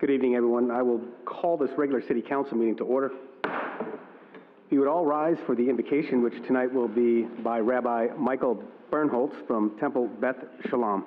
Good evening, everyone. I will call this regular City Council meeting to order. If you would all rise for the invocation, which tonight will be by Rabbi Michael Bernholtz from Temple Beth Shalom.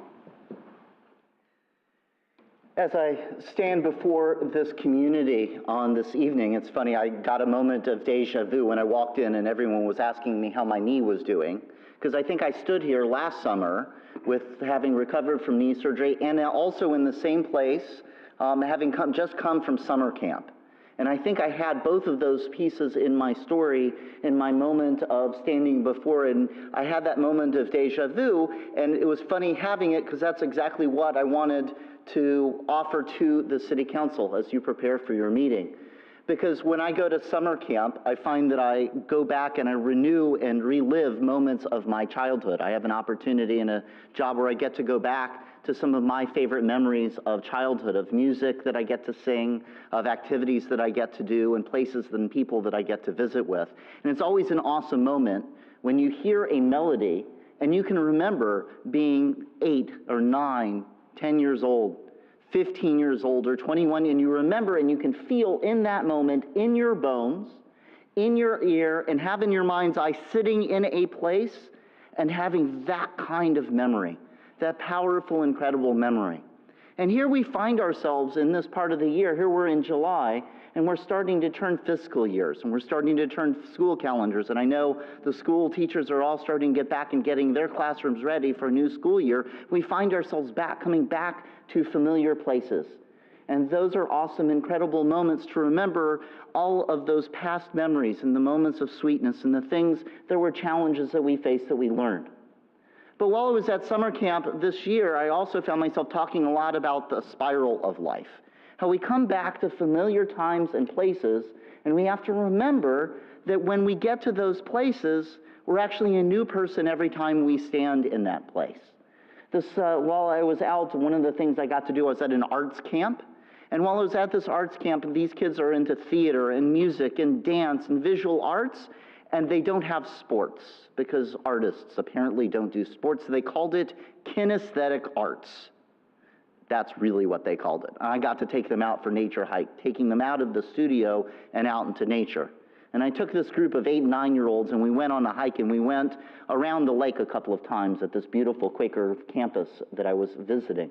As I stand before this community on this evening, it's funny, I got a moment of deja vu when I walked in and everyone was asking me how my knee was doing, because I think I stood here last summer with having recovered from knee surgery and also in the same place, having just come from summer camp. And I think I had both of those pieces in my story in my moment of standing before, and I had that moment of deja vu, and it was funny having it because that's exactly what I wanted to offer to the City Council as you prepare for your meeting. Because when I go to summer camp, I find that I go back and I renew and relive moments of my childhood. I have an opportunity in a job where I get to go back to some of my favorite memories of childhood, of music that I get to sing, of activities that I get to do, and places and people that I get to visit with. And it's always an awesome moment when you hear a melody and you can remember being 8 or 9, 10 years old, 15 years old, or 21, and you remember and you can feel in that moment, in your bones, in your ear, and have in your mind's eye sitting in a place and having that kind of memory, that powerful, incredible memory. And here we find ourselves in this part of the year. Here we're in July, and we're starting to turn fiscal years, and we're starting to turn school calendars. And I know the school teachers are all starting to get back and getting their classrooms ready for a new school year. We find ourselves coming back to familiar places. And those are awesome, incredible moments to remember all of those past memories and the moments of sweetness and the things that were challenges that we faced that we learned. But while I was at summer camp this year, I also found myself talking a lot about the spiral of life. How we come back to familiar times and places, and we have to remember that when we get to those places, we're actually a new person every time we stand in that place. While I was out, one of the things I got to do, I was at an arts camp. And while I was at this arts camp, these kids are into theater and music and dance and visual arts, and they don't have sports because artists apparently don't do sports. So they called it kinesthetic arts. That's really what they called it. I got to take them out for nature hike, taking them out of the studio and out into nature. And I took this group of 8 and 9-year-olds and we went on a hike and we went around the lake a couple of times at this beautiful Quaker campus that I was visiting.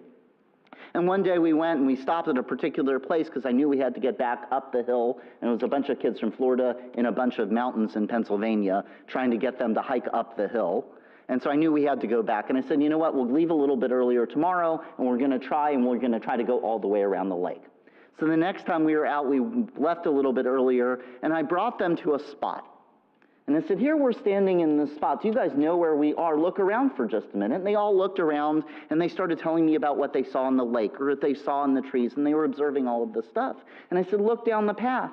And one day we went and we stopped at a particular place because I knew we had to get back up the hill, and it was a bunch of kids from Florida in a bunch of mountains in Pennsylvania trying to get them to hike up the hill. And so I knew we had to go back, and I said, you know what, we'll leave a little bit earlier tomorrow, and we're going to try to go all the way around the lake. So the next time we were out, we left a little bit earlier, and I brought them to a spot. And I said, here we're standing in this spot. Do you guys know where we are? Look around for just a minute. And they all looked around, and they started telling me about what they saw in the lake or what they saw in the trees, and they were observing all of this stuff. And I said, look down the path.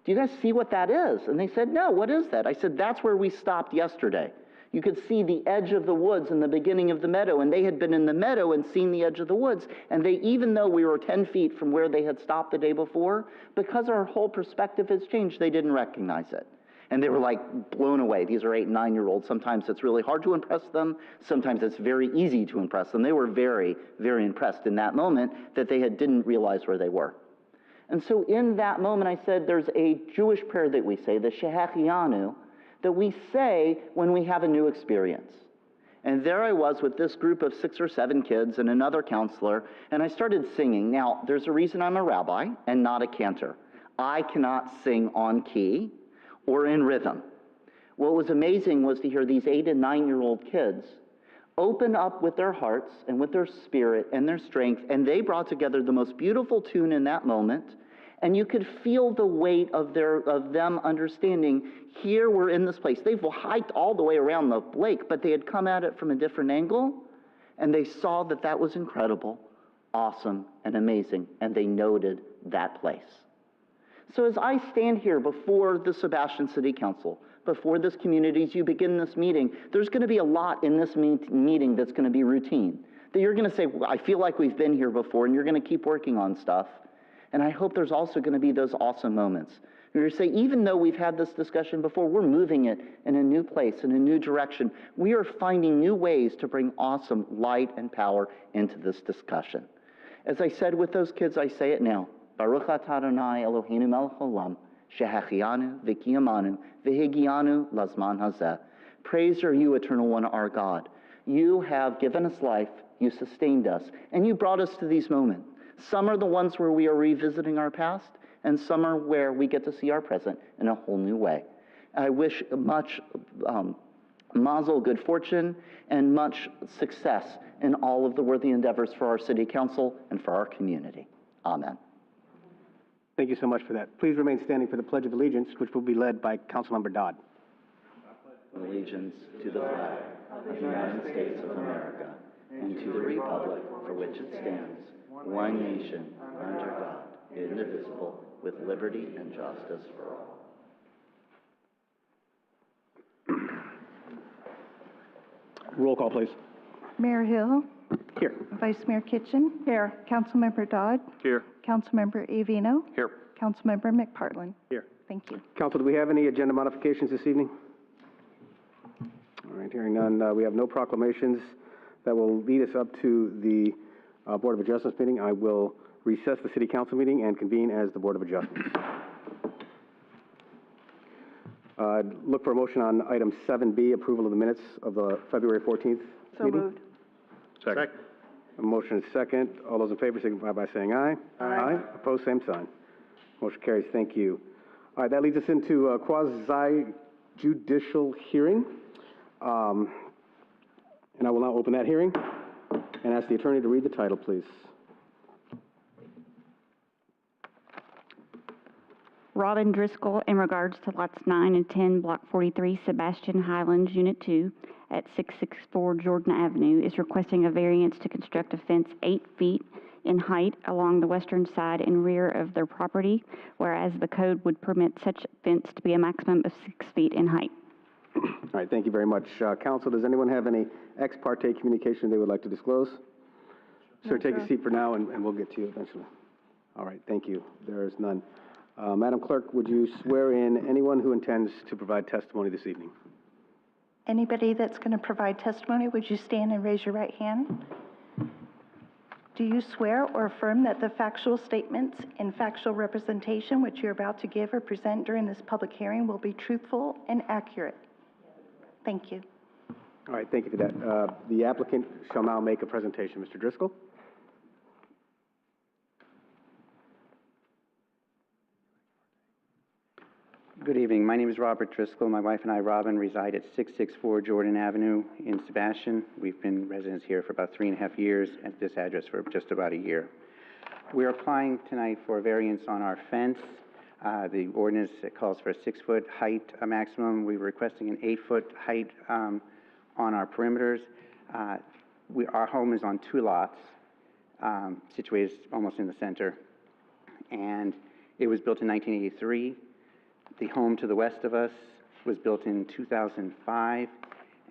Do you guys see what that is? And they said, no, what is that? I said, that's where we stopped yesterday. You could see the edge of the woods in the beginning of the meadow, and they had been in the meadow and seen the edge of the woods. And they, even though we were 10 feet from where they had stopped the day before, because our whole perspective has changed, they didn't recognize it. And they were like blown away. These are 8 and 9-year-olds. Sometimes it's really hard to impress them. Sometimes it's very easy to impress them. They were very, very impressed in that moment that they didn't realize where they were. And so in that moment, I said, there's a Jewish prayer that we say, the Shehechianu, that we say when we have a new experience. And there I was with this group of 6 or 7 kids and another counselor, and I started singing. Now, there's a reason I'm a rabbi and not a cantor. I cannot sing on key or in rhythm. What was amazing was to hear these 8 and 9-year-old kids open up with their hearts and with their spirit and their strength, and they brought together the most beautiful tune in that moment, and you could feel the weight of them understanding, here we're in this place. They've hiked all the way around the lake, but they had come at it from a different angle, and they saw that that was incredible, awesome, and amazing, and they noted that place. So as I stand here before the Sebastian City Council, before this community, as you begin this meeting, there's going to be a lot in this meeting that's going to be routine. That you're going to say, well, I feel like we've been here before, and you're going to keep working on stuff. And I hope there's also going to be those awesome moments. You're going to say, even though we've had this discussion before, we're moving it in a new place, in a new direction. We are finding new ways to bring awesome light and power into this discussion. As I said with those kids, I say it now. Baruch atah Adonai Eloheinu melech haolam, shehachianu v'kiyamanu v'higianu lazman hazeh. Praise are you, Eternal One, our God. You have given us life, you sustained us, and you brought us to these moments. Some are the ones where we are revisiting our past, and some are where we get to see our present in a whole new way. I wish much mazel, good fortune, and much success in all of the worthy endeavors for our city council and for our community. Amen. Thank you so much for that. Please remain standing for the Pledge of Allegiance, which will be led by Councilmember Dodd. Allegiance to the flag of the United States of America and to the republic for which it stands, one nation, under God, indivisible, with liberty and justice for all. Roll call, please. Mayor Hill. Here. Vice Mayor Kitchen. Here. Councilmember Dodd. Here. Councilmember Avino. Here. Councilmember McPartlin. Here. Thank you. Council, do we have any agenda modifications this evening? All right, hearing none, we have no proclamations. That will lead us up to the Board of Adjustments meeting. I will recess the City Council meeting and convene as the Board of Adjustments. Look for a motion on item 7B, approval of the minutes of the February 14th So meeting. moved. Second. A motion is second. All those in favor signify by saying aye. Aye. Opposed, same sign. Motion carries. Thank you. All right, that leads us into a quasi-judicial hearing. And I will now open that hearing and ask the attorney to read the title, please. Robin Driscoll, in regards to lots 9 and 10, Block 43, Sebastian Highlands, Unit 2, at 664 Jordan Avenue, is requesting a variance to construct a fence 8 feet in height along the western side and rear of their property, whereas the code would permit such fence to be a maximum of 6 feet in height. All right, thank you very much. Counsel, does anyone have any ex parte communication they would like to disclose? Sir, take a seat for now, and we'll get to you eventually. All right, thank you. There is none. Madam Clerk, would you swear in anyone who intends to provide testimony this evening? Anybody that's going to provide testimony, would you stand and raise your right hand? Do you swear or affirm that the factual statements and factual representation which you're about to give or present during this public hearing will be truthful and accurate? Thank you. All right, thank you for that. The applicant shall now make a presentation. Mr. Driscoll? Good evening. My name is Robert Driscoll. My wife and I, Robin, reside at 664 Jordan Avenue in Sebastian. We've been residents here for about 3.5 years, at this address for just about a year. We're applying tonight for a variance on our fence. The ordinance calls for a 6-foot height maximum. We're requesting an 8-foot height on our perimeters. Our home is on 2 lots, situated almost in the center, and it was built in 1983. The home to the west of us was built in 2005,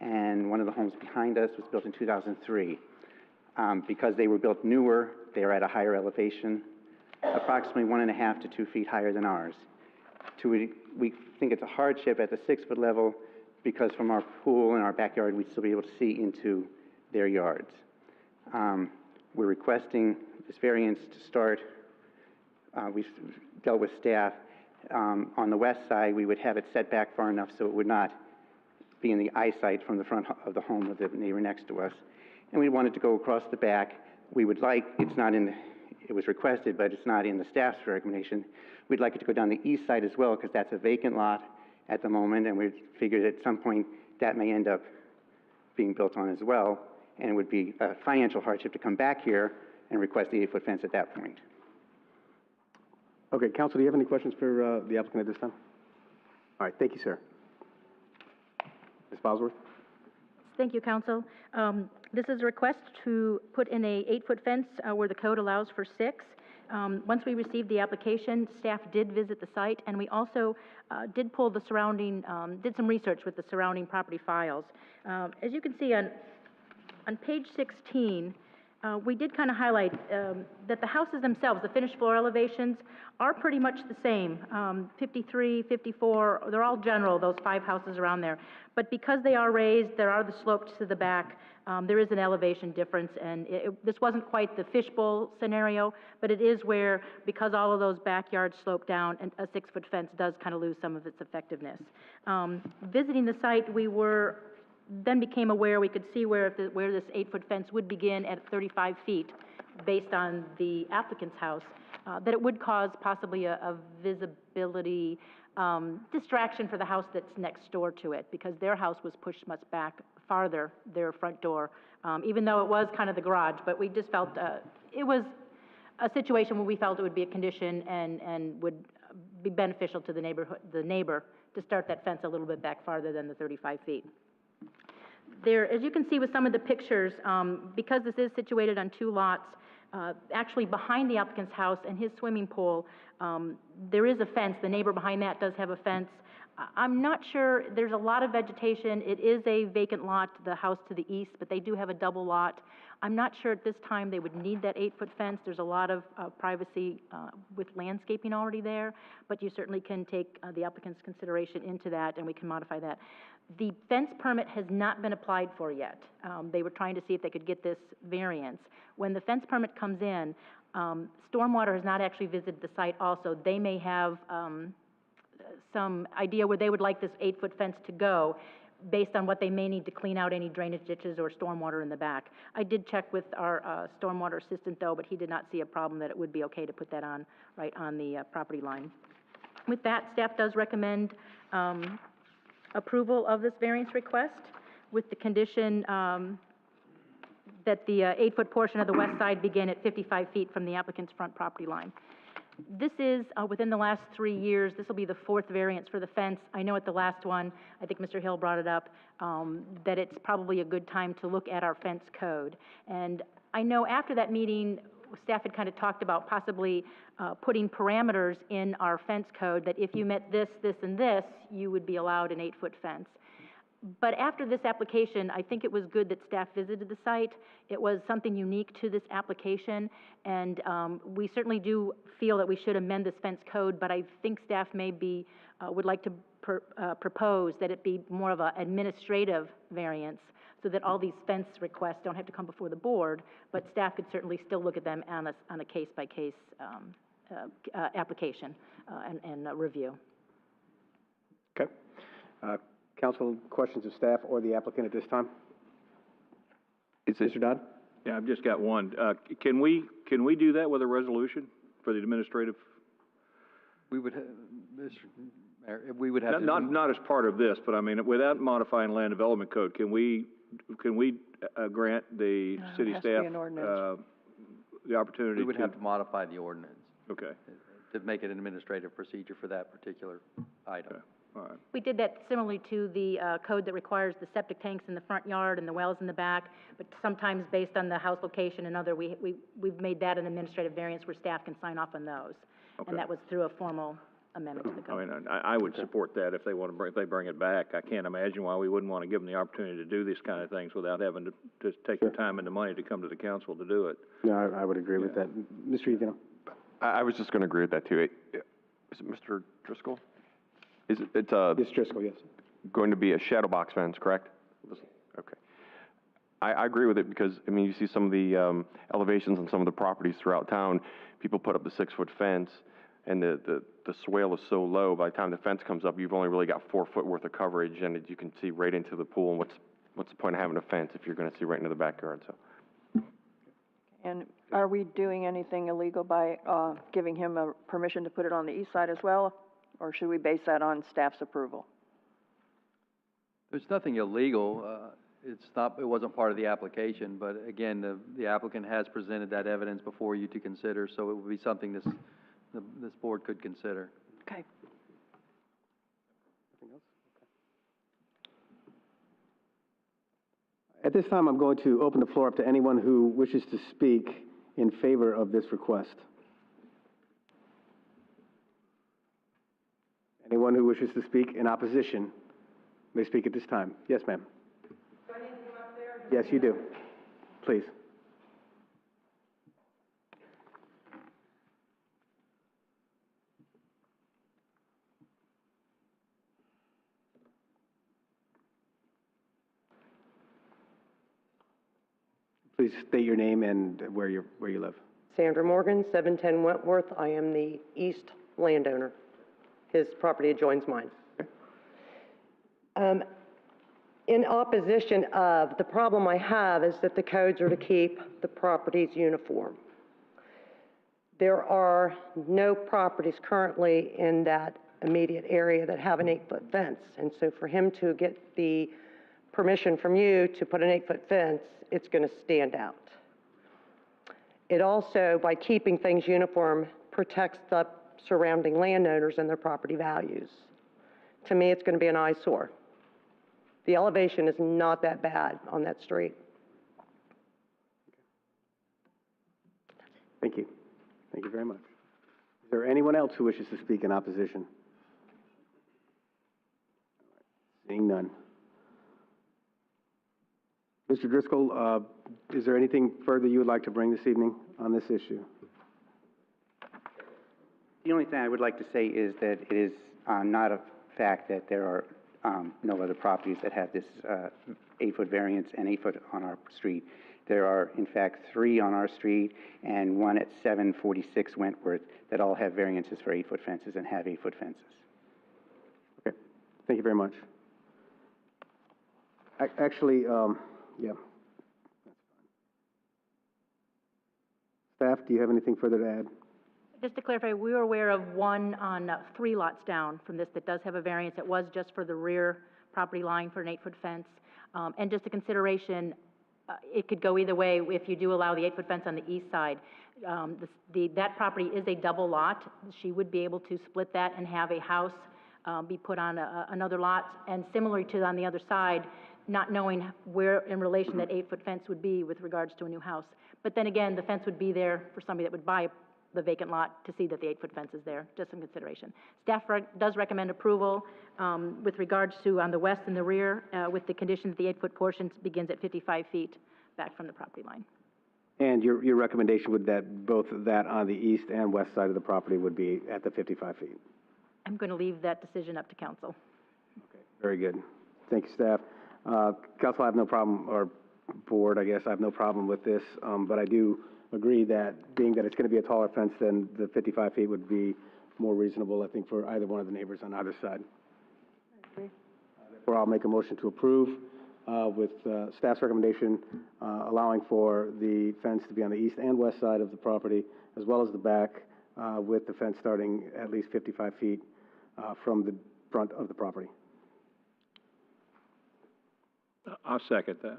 and one of the homes behind us was built in 2003. Because they were built newer, they are at a higher elevation, approximately 1.5 to 2 feet higher than ours. We think it's a hardship at the 6-foot level because from our pool and our backyard, we'd still be able to see into their yards. We're requesting this variance to start. We've dealt with staff. On the west side, we would have it set back far enough so it would not be in the eyesight from the front of the home of the neighbor next to us. And we wanted to go across the back. We would like, it's not in, it was requested, but it's not in the staff's recommendation. We'd like it to go down the east side as well because that's a vacant lot at the moment, and we figured at some point that may end up being built on as well, and it would be a financial hardship to come back here and request the 8-foot fence at that point. Okay, Counsel, do you have any questions for the applicant at this time? All right, thank you, sir. Ms. Bosworth? Thank you, Counsel. This is a request to put in a 8-foot fence where the code allows for 6. Once we received the application, staff did visit the site, and we also did pull the surrounding, did some research with the surrounding property files. As you can see on page 16, We did kind of highlight that the houses themselves, the finished floor elevations, are pretty much the same. 53, 54, they're all general, those 5 houses around there. But because they are raised, there are the slopes to the back, there is an elevation difference, and this wasn't quite the fishbowl scenario, but it is where, because all of those backyards slope down, and a 6-foot fence does kind of lose some of its effectiveness. Visiting the site, we then became aware, we could see where this 8-foot fence would begin at 35 feet based on the applicant's house, that it would cause possibly a visibility distraction for the house that's next door to it, because their house was pushed much back farther, their front door, even though it was kind of the garage. But we just felt it was a situation where we felt it would be a condition and would be beneficial to the neighbor to start that fence a little bit back farther than the 35 feet. There, as you can see with some of the pictures, because this is situated on 2 lots, actually behind the applicant's house and his swimming pool, there is a fence. The neighbor behind that does have a fence. I'm not sure, there's a lot of vegetation. It is a vacant lot, the house to the east, but they do have a double lot. I'm not sure at this time they would need that 8-foot fence. There's a lot of privacy with landscaping already there, but you certainly can take the applicant's consideration into that, and we can modify that. The fence permit has not been applied for yet. They were trying to see if they could get this variance. When the fence permit comes in, Stormwater has not actually visited the site also. They may have some idea where they would like this 8-foot fence to go based on what they may need to clean out any drainage ditches or stormwater in the back. I did check with our stormwater assistant though, but he did not see a problem that it would be okay to put that on right on the property line. With that, staff does recommend approval of this variance request with the condition that the 8-foot portion of the west side begin at 55 feet from the applicant's front property line. This is, within the last 3 years, this will be the 4th variance for the fence. I know at the last one, I think Mr. Hill brought it up, that it's probably a good time to look at our fence code. And I know after that meeting, staff had kind of talked about possibly putting parameters in our fence code that if you met this, this, and this, you would be allowed an 8-foot fence. But after this application, I think it was good that staff visited the site. It was something unique to this application, and we certainly do feel that we should amend this fence code, but I think staff maybe would like to propose that it be more of an administrative variance so that all these fence requests don't have to come before the board, but staff could certainly still look at them on a case-by-case application and review. Okay. Council, questions of staff or the applicant at this time? Mr. Dodd? Yeah, I've just got one. Can we do that with a resolution for the administrative? We would, Mr. Mayor, we would have to. Not as part of this, but I mean, without modifying land development code, can we grant the city staff the opportunity? We would have to modify the ordinance. Okay. To make it an administrative procedure for that particular item. Okay. All right. We did that similarly to the code that requires the septic tanks in the front yard and the wells in the back, but sometimes based on the house location and other, we've made that an administrative variance where staff can sign off on those. Okay. And that was through a formal amendment to the code. I mean, I would support that if they want to if they bring it back. I can't imagine why we wouldn't want to give them the opportunity to do these kind of things without having to just take the time and the money to come to the council to do it. No, I would agree with that. Mr. Eugeno? I was just going to agree with that too. Is it Mr. Driscoll? It's Yes, Driscoll, yes. going to be a shadow box fence, correct? Okay. I agree with it because, I mean, you see some of the elevations on some of the properties throughout town. People put up the 6-foot fence, and the swale is so low, by the time the fence comes up, you've only really got 4 foot worth of coverage, and you can see right into the pool. And what's the point of having a fence if you're going to see right into the backyard? So. And are we doing anything illegal by giving him a permission to put it on the east side as well? Or should we base that on staff's approval? There's nothing illegal. It wasn't part of the application, but again, the applicant has presented that evidence before you to consider, so it would be something this board could consider. Okay. Anything else? Okay. At this time, I'm going to open the floor up to anyone who wishes to speak in favor of this request. Anyone who wishes to speak in opposition may speak at this time. Yes, ma'am. Do I need to come up there? Yes, you do. Please. Please state your name and where you live. Sandra Morgan, 710 Wentworth. I am the east landowner. His property adjoins mine. In opposition of, the problem I have is that the codes are to keep the properties uniform. There are no properties currently in that immediate area that have an 8-foot fence. And so for him to get the permission from you to put an 8-foot fence, it's going to stand out. It also, by keeping things uniform, protects the surrounding landowners and their property values. To me, it's going to be an eyesore. The elevation is not that bad on that street. Thank you. Thank you very much. Is there anyone else who wishes to speak in opposition? Seeing none. Mr. Driscoll, is there anything further you would like to bring this evening on this issue? The only thing I would like to say is that it is not a fact that there are no other properties that have this 8-foot variance and 8-foot on our street. There are, in fact, 3 on our street and 1 at 746 Wentworth that all have variances for 8-foot fences and have 8-foot fences. Okay, thank you very much. Actually, yeah. Staff, do you have anything further to add? Just to clarify, we were aware of one on 3 lots down from this that does have a variance. It was just for the rear property line for an 8-foot fence. And just a consideration, it could go either way if you do allow the 8-foot fence on the east side. That property is a double lot. She would be able to split that and have a house be put on another lot. And similar to on the other side, not knowing where in relation that 8-foot fence would be with regards to a new house. But then again, the fence would be there for somebody that would buy the vacant lot to see that the 8-foot fence is there, just some consideration. Staff does recommend approval with regards to on the west and the rear with the condition that the 8-foot portion begins at 55 feet back from the property line. And your recommendation would that both that on the east and west side of the property would be at the 55 feet? I'm going to leave that decision up to council. Okay, very good. Thank you, staff. Council, I have no problem, or board, I guess, I have no problem with this, but I do agree that being that it's going to be a taller fence than the 55 feet would be more reasonable, I think, for either one of the neighbors on either side. I agree. Therefore, I'll make a motion to approve with staff's recommendation allowing for the fence to be on the east and west side of the property, as well as the back, with the fence starting at least 55 feet from the front of the property. I'll second that.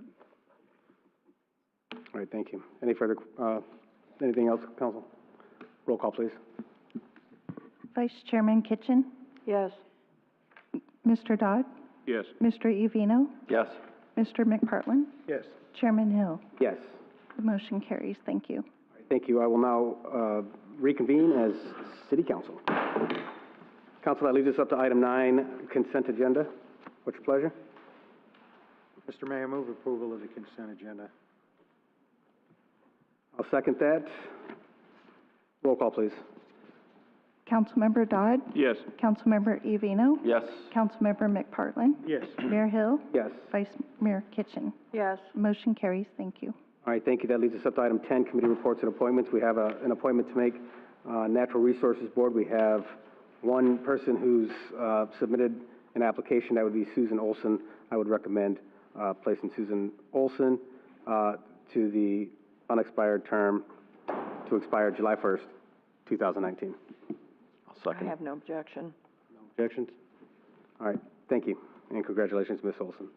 All right, thank you. Any further, anything else, Council? Roll call, please. Vice Chairman Kitchen? Yes. Mr. Dodd? Yes. Mr. Ivino? Yes. Mr. McPartlin? Yes. Chairman Hill? Yes. The motion carries. Thank you. All right, thank you. I will now reconvene as City Council. Council, that leaves us up to item 9, consent agenda. What's your pleasure? Mr. Mayor, move approval of the consent agenda. I'll second that. Roll call, please. Councilmember Dodd? Yes. Councilmember Ivino? Yes. Councilmember McPartlin? Yes. Mayor Hill? Yes. Vice Mayor Kitchen? Yes. Motion carries. Thank you. All right, thank you. That leads us up to item 10, committee reports and appointments. We have an appointment to make. Natural Resources Board, we have one person who's submitted an application. That would be Susan Olson. I would recommend placing Susan Olson to the unexpired term to expire July 1st, 2019. I'll second. I have no objection. No objections? All right, thank you, and congratulations, Ms. Olson.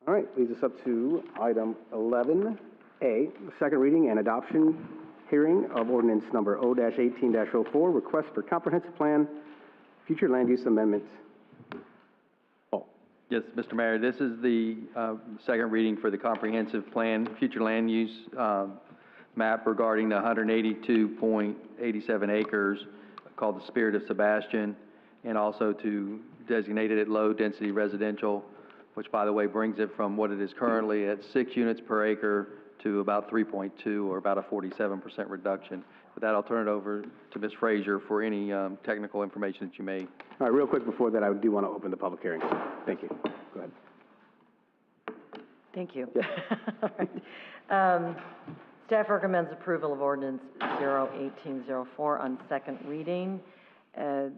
All right, leads us up to item 11A, second reading and adoption hearing of ordinance number O-18-04, request for comprehensive plan, future land use amendments. Yes, Mr. Mayor, this is the second reading for the comprehensive plan, future land use map regarding the 182.87 acres called the Spirit of Sebastian, and also to designate it low-density residential, which, by the way, brings it from what it is currently at 6 units per acre to about 3.2, or about a 47% reduction. With that, I'll turn it over to Ms. Frazier for any technical information that you may. All right, real quick before that, I do want to open the public hearing. Thank you. Go ahead. Thank you. All right. Staff recommends approval of ordinance 01804 on second reading. As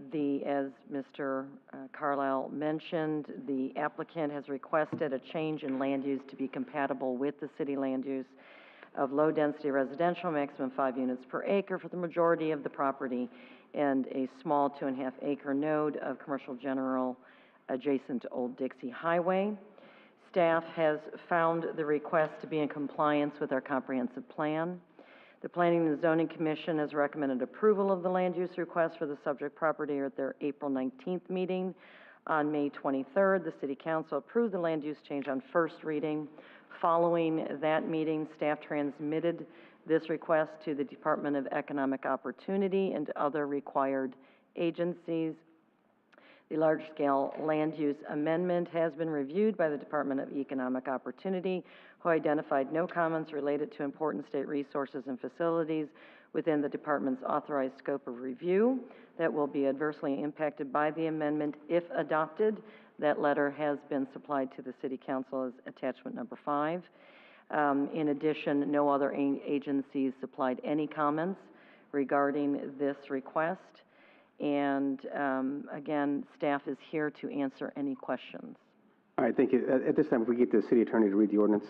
Mr. Carlisle mentioned, the applicant has requested a change in land use to be compatible with the city land use of low-density residential, maximum 5 units per acre for the majority of the property, and a small 2.5-acre node of commercial general adjacent to Old Dixie Highway. Staff has found the request to be in compliance with our comprehensive plan. The Planning and Zoning Commission has recommended approval of the land use request for the subject property at their April 19th meeting. On May 23rd, the City Council approved the land use change on first reading. Following that meeting, staff transmitted this request to the Department of Economic Opportunity and other required agencies. The large-scale land use amendment has been reviewed by the Department of Economic Opportunity, who identified no comments related to important state resources and facilities within the department's authorized scope of review that will be adversely impacted by the amendment if adopted. That letter has been supplied to the City Council as attachment number 5. In addition, no other agencies supplied any comments regarding this request. And again, staff is here to answer any questions. All right, thank you. At this time, if we get the city attorney to read the ordinance.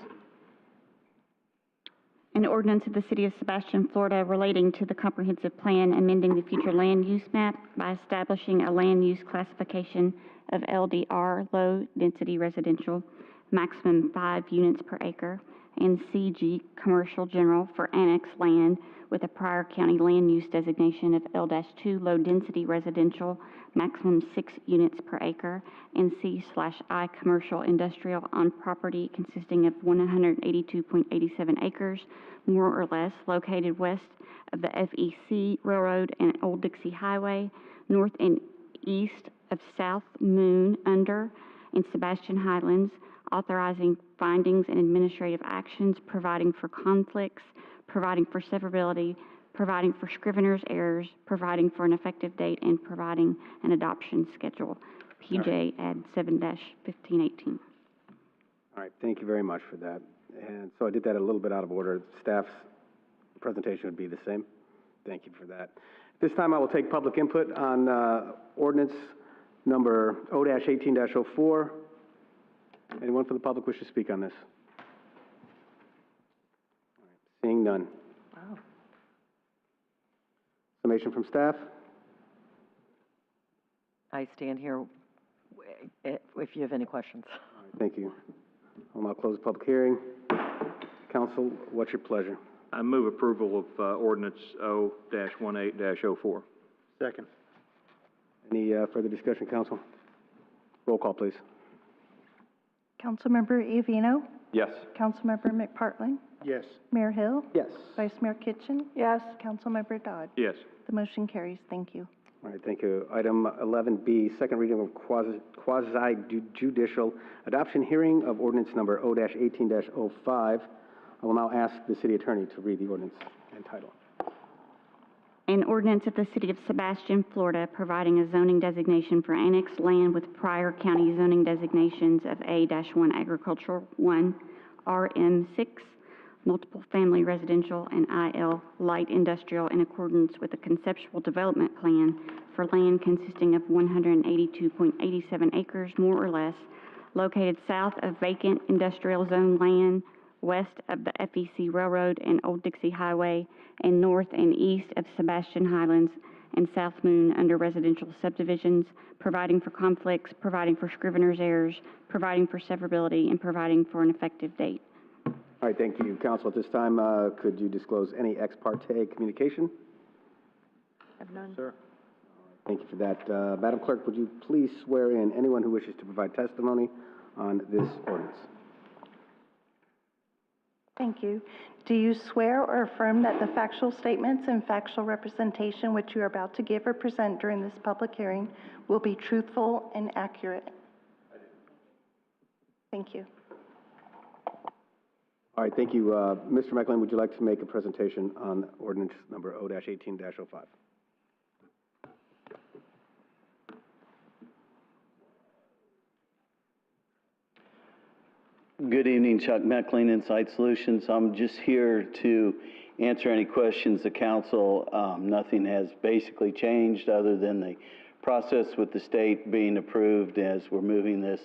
An ordinance of the City of Sebastian, Florida relating to the comprehensive plan amending the future land use map by establishing a land use classification of LDR, low density residential, maximum 5 units per acre, and CG, commercial general, for annexed land with a prior county land use designation of L-2, low density residential, maximum 6 units per acre, and C/I, commercial industrial, on property consisting of 182.87 acres, more or less, located west of the FEC Railroad and Old Dixie Highway, north and east of South Moon under and Sebastian Highlands, authorizing findings and administrative actions, providing for conflicts, providing for severability, providing for scrivener's errors, providing for an effective date, and providing an adoption schedule. PJ Add 7-1518. All right, thank you very much for that. And so I did that a little bit out of order. Staff's presentation would be the same. Thank you for that. This time I will take public input on ordinance number O-18-04. Anyone from the public wish to speak on this? All right, seeing none. Wow. Summation from staff? I stand here if you have any questions. All right, thank you. I'll now close the public hearing. Counsel, what's your pleasure? I move approval of ordinance O-18-04. Second. Any further discussion, counsel? Roll call, please. Councilmember Iovino? Yes. Councilmember McPartlin? Yes. Mayor Hill? Yes. Vice Mayor Kitchen? Yes. Councilmember Dodd? Yes. The motion carries. Thank you. All right, thank you. Item 11B, second reading of Quasi-Judicial Adoption Hearing of Ordinance number O-18-05. I will now ask the city attorney to read the ordinance and title. An ordinance of the City of Sebastian, Florida, providing a zoning designation for annexed land with prior county zoning designations of A-1 agricultural 1, RM6, multiple family residential, and IL light industrial in accordance with a conceptual development plan for land consisting of 182.87 acres, more or less, located south of vacant industrial zone land, west of the FEC Railroad and Old Dixie Highway, and north and east of Sebastian Highlands and South Moon under residential subdivisions, providing for conflicts, providing for scrivener's errors, providing for severability, and providing for an effective date. All right, thank you, counsel. At this time, could you disclose any ex parte communication? I have none. Sir. Thank you for that. Madam Clerk, would you please swear in anyone who wishes to provide testimony on this ordinance? Thank you. Do you swear or affirm that the factual statements and factual representation which you are about to give or present during this public hearing will be truthful and accurate? I do. Thank you. All right, thank you. Mr. McLean, would you like to make a presentation on ordinance number O-18-05? Good evening, Chuck Meckling, Insight Solutions. I'm just here to answer any questions the council. Nothing has basically changed other than the process with the state being approved as we're moving this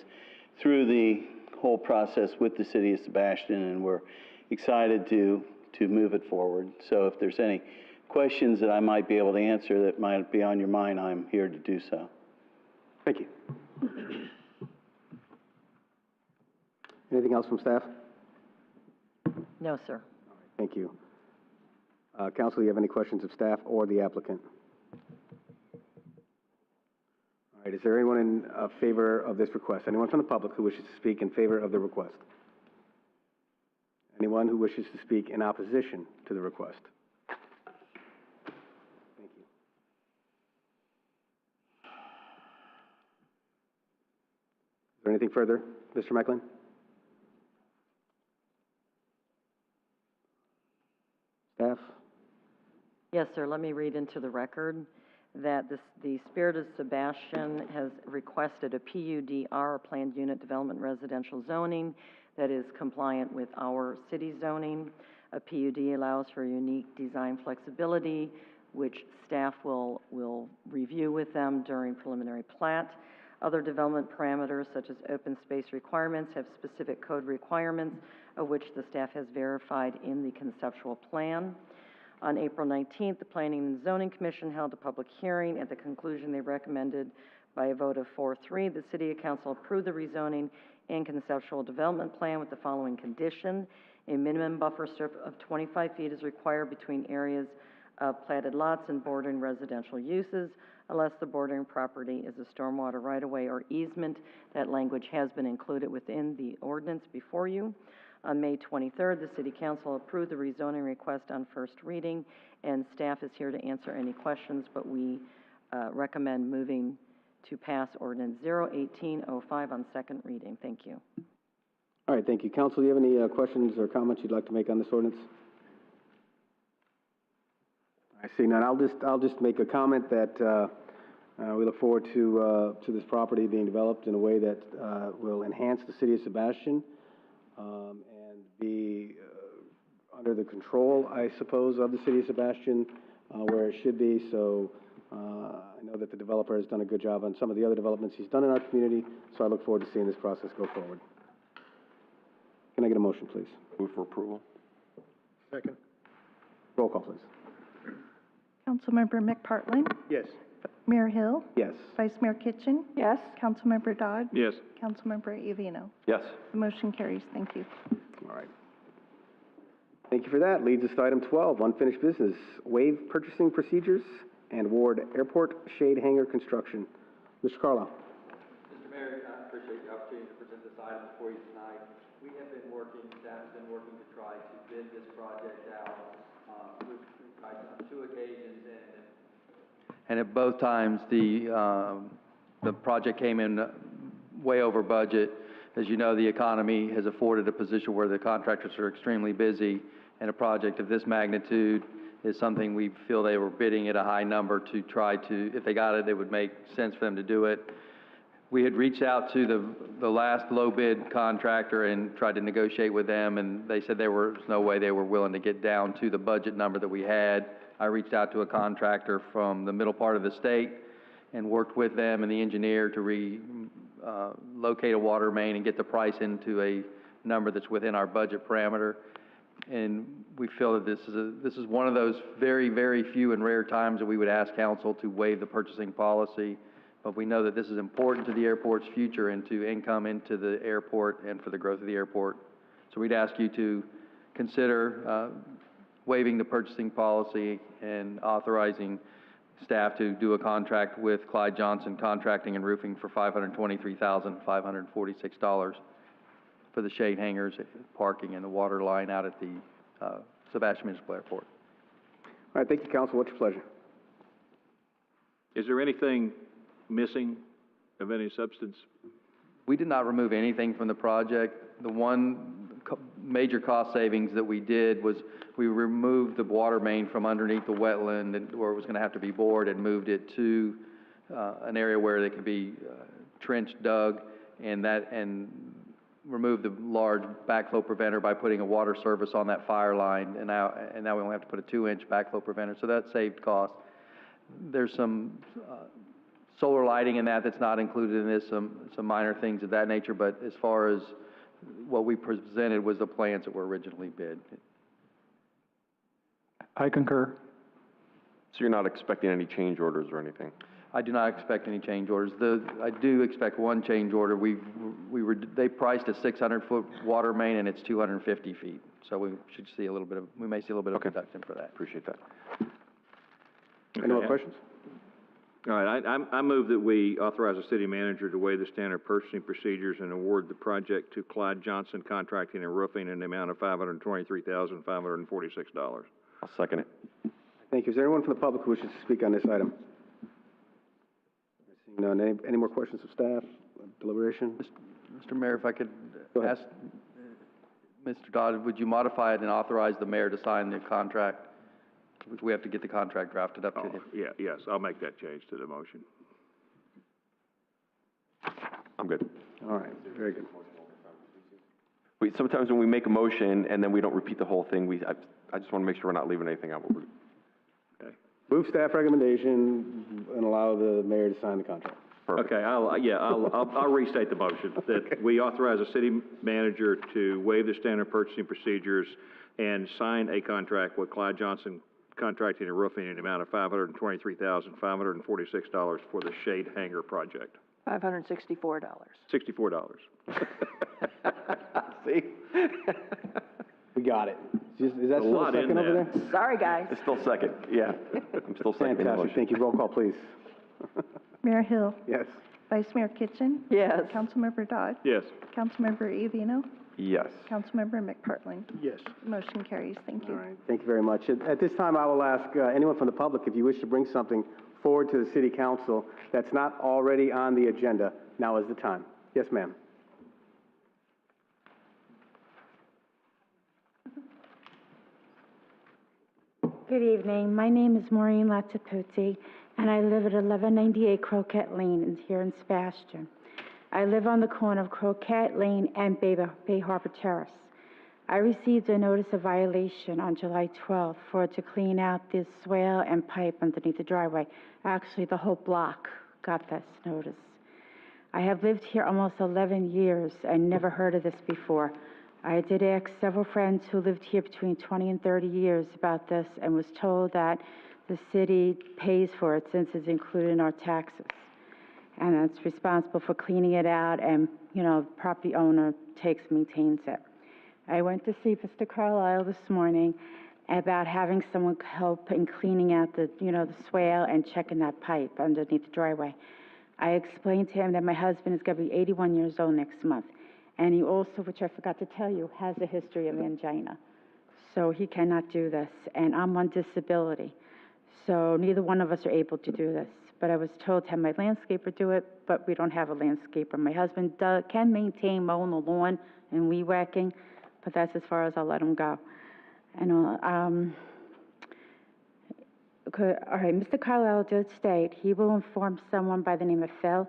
through the whole process with the city of Sebastian, and we're excited to move it forward. So if there's any questions that I might be able to answer that might be on your mind, I'm here to do so. Thank you. Anything else from staff? No, sir. Thank you. Counsel, do you have any questions of staff or the applicant? All right, is there anyone in favor of this request? Anyone from the public who wishes to speak in favor of the request? Anyone who wishes to speak in opposition to the request? Thank you. Is there anything further, Mr. Mecklen? Staff? Yes, sir. Let me read into the record that the Spirit of Sebastian has requested a PUDR, Planned Unit Development Residential Zoning, that is compliant with our city zoning. A PUD allows for unique design flexibility, which staff will review with them during preliminary plat. Other development parameters, such as open space requirements, have specific code requirements, of which the staff has verified in the conceptual plan. On April 19th, the Planning and Zoning Commission held a public hearing. At the conclusion, they recommended by a vote of 4-3, the City Council approved the rezoning and conceptual development plan with the following condition. A minimum buffer strip of 25 feet is required between areas of platted lots and bordering residential uses, unless the bordering property is a stormwater right-of-way or easement. That language has been included within the ordinance before you. On May 23rd, the City Council approved the rezoning request on first reading, and staff is here to answer any questions, but we recommend moving to pass Ordinance 01805 on second reading. Thank you. All right, thank you. Counsel, do you have any questions or comments you'd like to make on this ordinance? I see none. I'll just make a comment that we look forward to this property being developed in a way that will enhance the city of Sebastian and be under the control, I suppose, of the city of Sebastian where it should be. So I know that the developer has done a good job on some of the other developments he's done in our community, so I look forward to seeing this process go forward. Can I get a motion, please? Move for approval. Second. Roll call, please. Councilmember McPartlin? Yes. Mayor Hill? Yes. Vice Mayor Kitchen? Yes. Councilmember Dodd? Yes. Councilmember Iovino? Yes. The motion carries. Thank you. All right. Thank you for that. Leads us to item 12, unfinished business. Waive purchasing procedures and award airport shade hangar construction. Mr. Carlisle. Mr. Mayor, I appreciate the opportunity to present this item before you tonight. We have been working, staff has been working to try to bid this project out. We've tried on 2 occasions, and at both times the project came in way over budget. As you know, the economy has afforded a position where the contractors are extremely busy, and a project of this magnitude is something we feel they were bidding at a high number to try to, if they got it, it would make sense for them to do it. We had reached out to the last low bid contractor and tried to negotiate with them, and they said there was no way they were willing to get down to the budget number that we had. I reached out to a contractor from the middle part of the state and worked with them and the engineer to locate a water main and get the price into a number that's within our budget parameter. And we feel that this is one of those very, very few and rare times that we would ask council to waive the purchasing policy. But we know that this is important to the airport's future and to income into the airport and for the growth of the airport. So we'd ask you to consider waiving the purchasing policy and authorizing staff to do a contract with Clyde Johnson Contracting and Roofing for $523,546 for the shade hangers, parking, and the water line out at the Sebastian Municipal Airport. All right, thank you, Counsel. What's your pleasure? Is there anything missing of any substance? We did not remove anything from the project. The one major cost savings that we did was we removed the water main from underneath the wetland where it was going to have to be bored and moved it to an area where they could be trench dug, and removed the large backflow preventer by putting a water service on that fire line, and now we only have to put a 2-inch backflow preventer, so that saved cost. There's some solar lighting in that's not included in this, some minor things of that nature, but as far as what we presented was the plans that were originally bid. I concur. So you're not expecting any change orders or anything? I do not expect any change orders. I do expect one change order. They priced a 600-foot water main, and it's 250 feet. So we should see we may see a little bit of reduction for that. Appreciate that. Any more questions? All right, I move that we authorize the city manager to waive the standard purchasing procedures and award the project to Clyde Johnson Contracting and Roofing in the amount of $523,546. I'll second it. Thank you. Is there anyone from the public who wishes to speak on this item? Seeing none. Any more questions of staff? Deliberation? Mr. Mayor, if I could ask Mr. Dodd, would you modify it and authorize the mayor to sign the contract? We have to get the contract drafted up to him. Yes, I'll make that change to the motion. I'm good. All right, very good. Sometimes when we make a motion and then we don't repeat the whole thing, I just want to make sure we're not leaving anything out. Okay. Move staff recommendation and allow the mayor to sign the contract. Perfect. Okay, I'll restate the motion, that we authorize the city manager to waive the standard purchasing procedures and sign a contract with Clyde Johnson Contracting and Roofing in the amount of $523,546 for the Shade Hangar project. $564. $64. See? We got it. Is that still a second over there? Sorry, guys. It's still second, yeah. I'm still second. Fantastic, thank you. Roll call, please. Mayor Hill. Yes. Vice Mayor Kitchen. Yes. Councilmember Dodd. Yes. Councilmember Iovino. Yes. Councilmember McPartlin. Yes. Motion carries. Thank you. All right, thank you very much. At this time, I will ask anyone from the public, if you wish to bring something forward to the city council that's not already on the agenda, now is the time. Yes, ma'am. Good evening. My name is Maureen Latapuzzi, and I live at 1198 Croquette Lane here in Sebastian. I live on the corner of Croquette Lane and Bay Harbor Terrace. I received a notice of violation on July 12th to clean out this swale and pipe underneath the driveway. Actually, the whole block got this notice. I have lived here almost 11 years and never heard of this before. I did ask several friends who lived here between 20 and 30 years about this and was told that the city pays for it since it's included in our taxes. And it's responsible for cleaning it out, and, the property owner maintains it. I went to see Mr. Carlisle this morning about having someone help in cleaning out the swale and checking that pipe underneath the driveway. I explained to him that my husband is going to be 81 years old next month, and he also, which I forgot to tell you, has a history of angina. So he cannot do this, and I'm on disability. So neither one of us are able to do this. But I was told to have my landscaper do it, but we don't have a landscaper. My husband can maintain mowing the lawn and weed whacking, but that's as far as I'll let him go. And all right, Mr. Carlisle did state he will inform someone by the name of Phil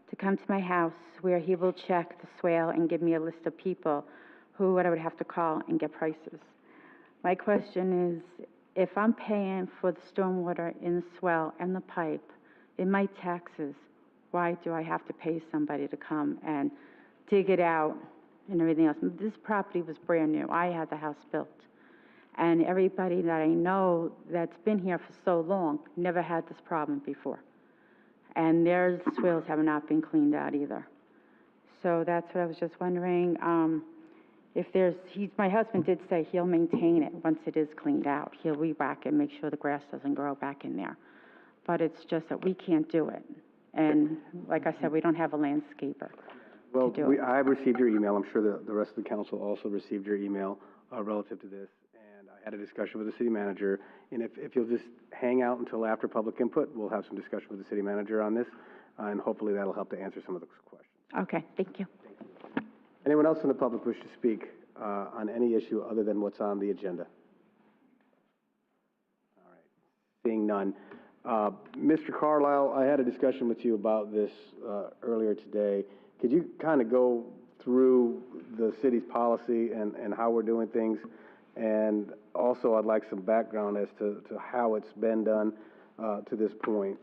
to come to my house where he will check the swale and give me a list of people who I would have to call and get prices. My question is, if I'm paying for the stormwater in the swell and the pipe, in my taxes, why do I have to pay somebody to come and dig it out and everything else? This property was brand new. I had the house built. And everybody that I know that's been here for so long never had this problem before. And their swales have not been cleaned out either. So that's what I was just wondering. My husband did say he'll maintain it once it is cleaned out. He'll re-whack and make sure the grass doesn't grow back in there. But it's just that we can't do it. And like I said, we don't have a landscaper to do it. I've received your email. I'm sure the rest of the council also received your email relative to this. And I had a discussion with the city manager. And if you'll just hang out until after public input, we'll have some discussion with the city manager on this. And hopefully that'll help to answer some of the questions. Okay, thank you. Anyone else in the public wish to speak on any issue other than what's on the agenda? All right, seeing none. Mr. Carlisle, I had a discussion with you about this earlier today. Could you kind of go through the city's policy and how we're doing things. And also, I'd like some background as to how it's been done to this point.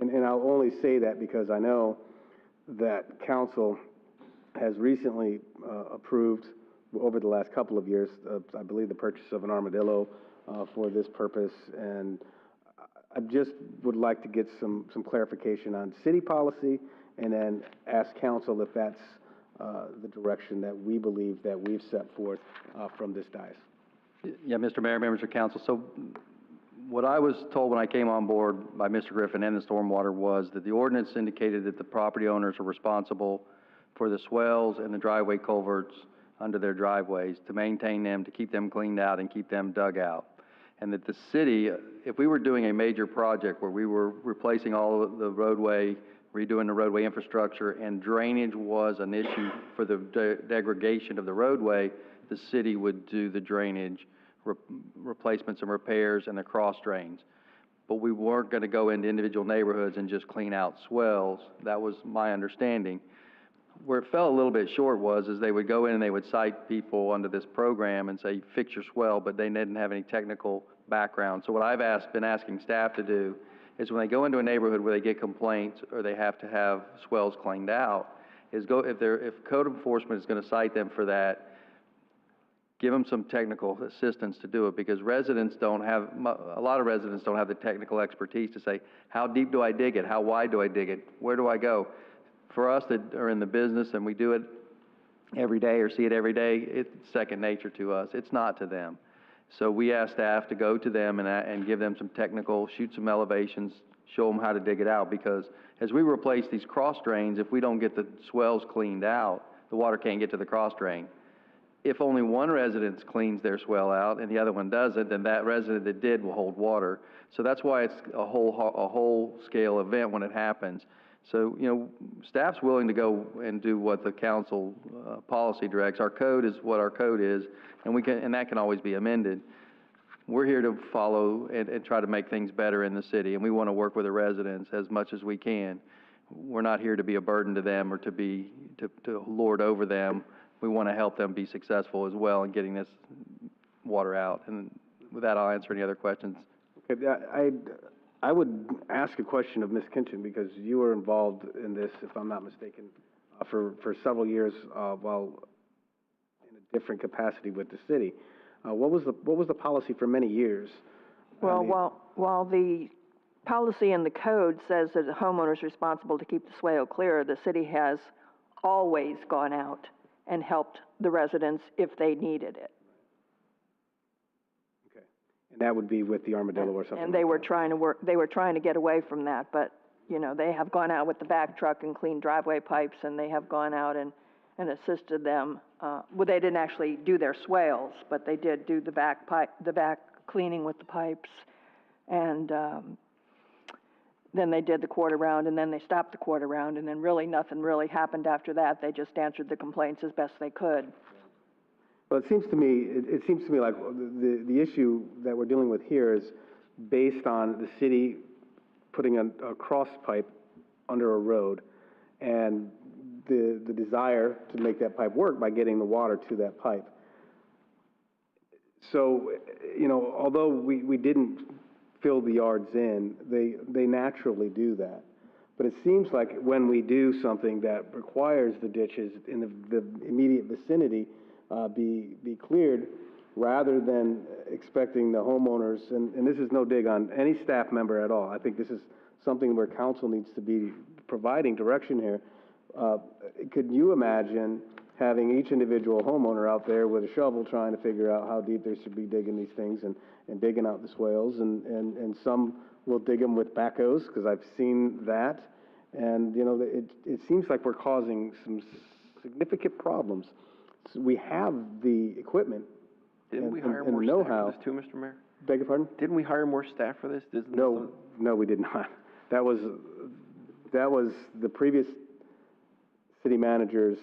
And I'll only say that because I know that council has recently approved, over the last couple of years, I believe, the purchase of an armadillo for this purpose. And I just would like to get some clarification on city policy, and then ask council if that's the direction that we believe that we've set forth from this dais. Yeah, Mr. Mayor, members of council. So what I was told when I came on board by Mr. Griffin and the stormwater was that the ordinance indicated that the property owners are responsible for the swells and the driveway culverts under their driveways, to maintain them, to keep them cleaned out and keep them dug out. And that the city, if we were doing a major project where we were replacing all of the roadway, redoing the roadway infrastructure, and drainage was an issue for the degradation of the roadway, the city would do the drainage replacements and repairs and the cross drains. But we weren't going to go into individual neighborhoods and just clean out swells. That was my understanding. Where it fell a little bit short was they would go in and they would cite people under this program and say, fix your swell, but they didn't have any technical background. So what I've been asking staff to do is when they go into a neighborhood where they get complaints or they have to have swells cleaned out, is if code enforcement is going to cite them for that, give them some technical assistance to do it, because a lot of residents don't have the technical expertise to say, how deep do I dig it? How wide do I dig it? Where do I go? For us that are in the business and we do it every day or see it every day, it's second nature to us. It's not to them. So we ask staff to go to them and give them some technical, shoot some elevations, show them how to dig it out, because as we replace these cross drains, if we don't get the swells cleaned out, the water can't get to the cross drain. If only one resident cleans their swell out and the other one doesn't, then that resident that did will hold water. So that's why it's a whole scale event when it happens. So, you know, staff's willing to go and do what the council policy directs. Our code is what our code is, and that can always be amended. We're here to follow and try to make things better in the city, and we want to work with the residents as much as we can. We're not here to be a burden to them or to lord over them. We want to help them be successful as well in getting this water out. And with that, I'll answer any other questions. Okay, I would ask a question of Ms. Kinchin, because you were involved in this, if I'm not mistaken, for several years while in a different capacity with the city. What was the policy for many years? Well, while the policy in the code says that the homeowner is responsible to keep the swale clear, the city has always gone out and helped the residents if they needed it. And that would be with the armadillo or something. And they were trying to get away from that, but, you know, they have gone out with the back truck and cleaned driveway pipes, and they have gone out and assisted them. Well, they didn't actually do their swales, but they did do the back cleaning with the pipes. And then they did the quarter round, and then they stopped the quarter round, and then really nothing really happened after that. They just answered the complaints as best they could. Well, it seems to me like the issue that we're dealing with here is based on the city putting a cross pipe under a road, and the desire to make that pipe work by getting the water to that pipe. So, you know, although we didn't fill the yards in, they naturally do that. But it seems like when we do something that requires the ditches in the immediate vicinity be cleared, rather than expecting the homeowners, and this is no dig on any staff member at all. I think this is something where council needs to be providing direction here. Could you imagine having each individual homeowner out there with a shovel trying to figure out how deep they should be digging these things and digging out the swales, and some will dig them with backhoes, because I've seen that. And, you know, it seems like we're causing some significant problems. So we have the equipment Didn't we hire and more the staff know-how. for this too, Mr. Mayor? Beg your pardon? Didn't we hire more staff for this? No, we did not. That was the previous city manager's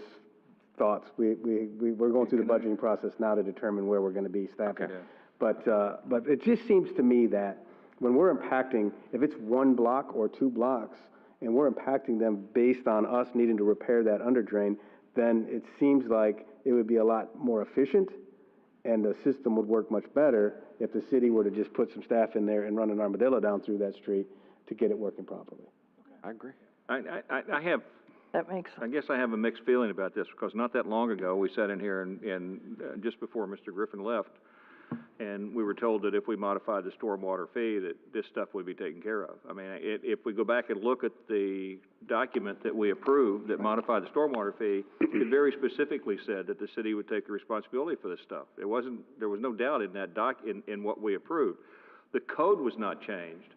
thoughts. We're going through the budgeting process now to determine where we're going to be staffing. Okay. But it just seems to me that when we're impacting, if it's one block or two blocks, and we're impacting them based on us needing to repair that under drain, then it seems like it would be a lot more efficient and the system would work much better if the city were to just put some staff in there and run an armadillo down through that street to get it working properly. I agree. I have, That makes I guess I have a mixed feeling about this, because not that long ago, we sat in here and just before Mr. Griffin left, and we were told that if we modified the stormwater fee, that this stuff would be taken care of. I mean, if we go back and look at the document that we approved that modified the stormwater fee, it very specifically said that the city would take the responsibility for this stuff. There was no doubt in that in what we approved. The code was not changed,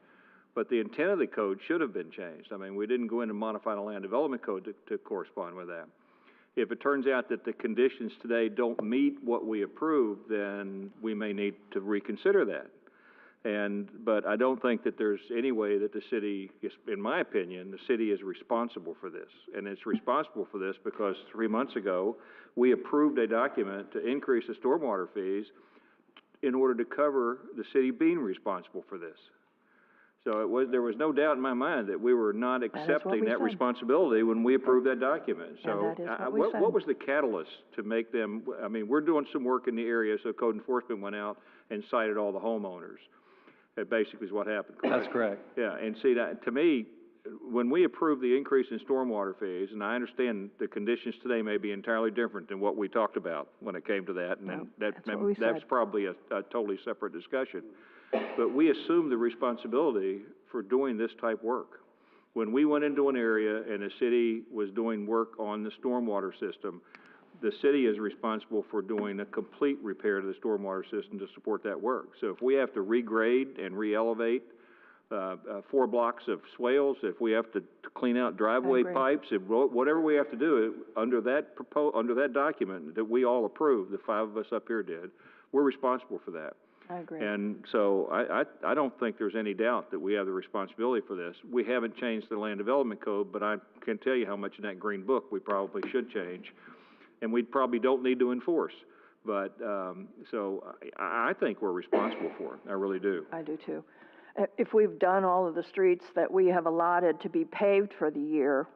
but the intent of the code should have been changed. I mean, we didn't go in and modify the land development code to correspond with that. If it turns out that the conditions today don't meet what we approved, then we may need to reconsider that. But I don't think that there's any way that the city, in my opinion, the city is responsible for this. And it's responsible for this because 3 months ago, we approved a document to increase the stormwater fees in order to cover the city being responsible for this. So there was no doubt in my mind that we were not accepting that responsibility when we approved that document. So what was the catalyst to make them, I mean, we're doing some work in the area, so code enforcement went out and cited all the homeowners. That basically is what happened. That's correct. Yeah, and see, that, to me, when we approved the increase in stormwater fees, and I understand the conditions today may be entirely different than what we talked about when it came to that, and that's probably a totally separate discussion. But we assumed the responsibility for doing this type work. When we went into an area and the city was doing work on the stormwater system, the city is responsible for doing a complete repair to the stormwater system to support that work. So if we have to regrade and re-elevate 4 blocks of swales, if we have to clean out driveway pipes, whatever we have to do under that document that we all approved, the 5 of us up here did, we're responsible for that. I agree. And so I don't think there's any doubt that we have the responsibility for this. We haven't changed the land development code, but I can tell you how much in that green book we probably should change, and we probably don't need to enforce. But so I think we're responsible for it. I really do. I do too. If we've done all of the streets that we have allotted to be paved for the year,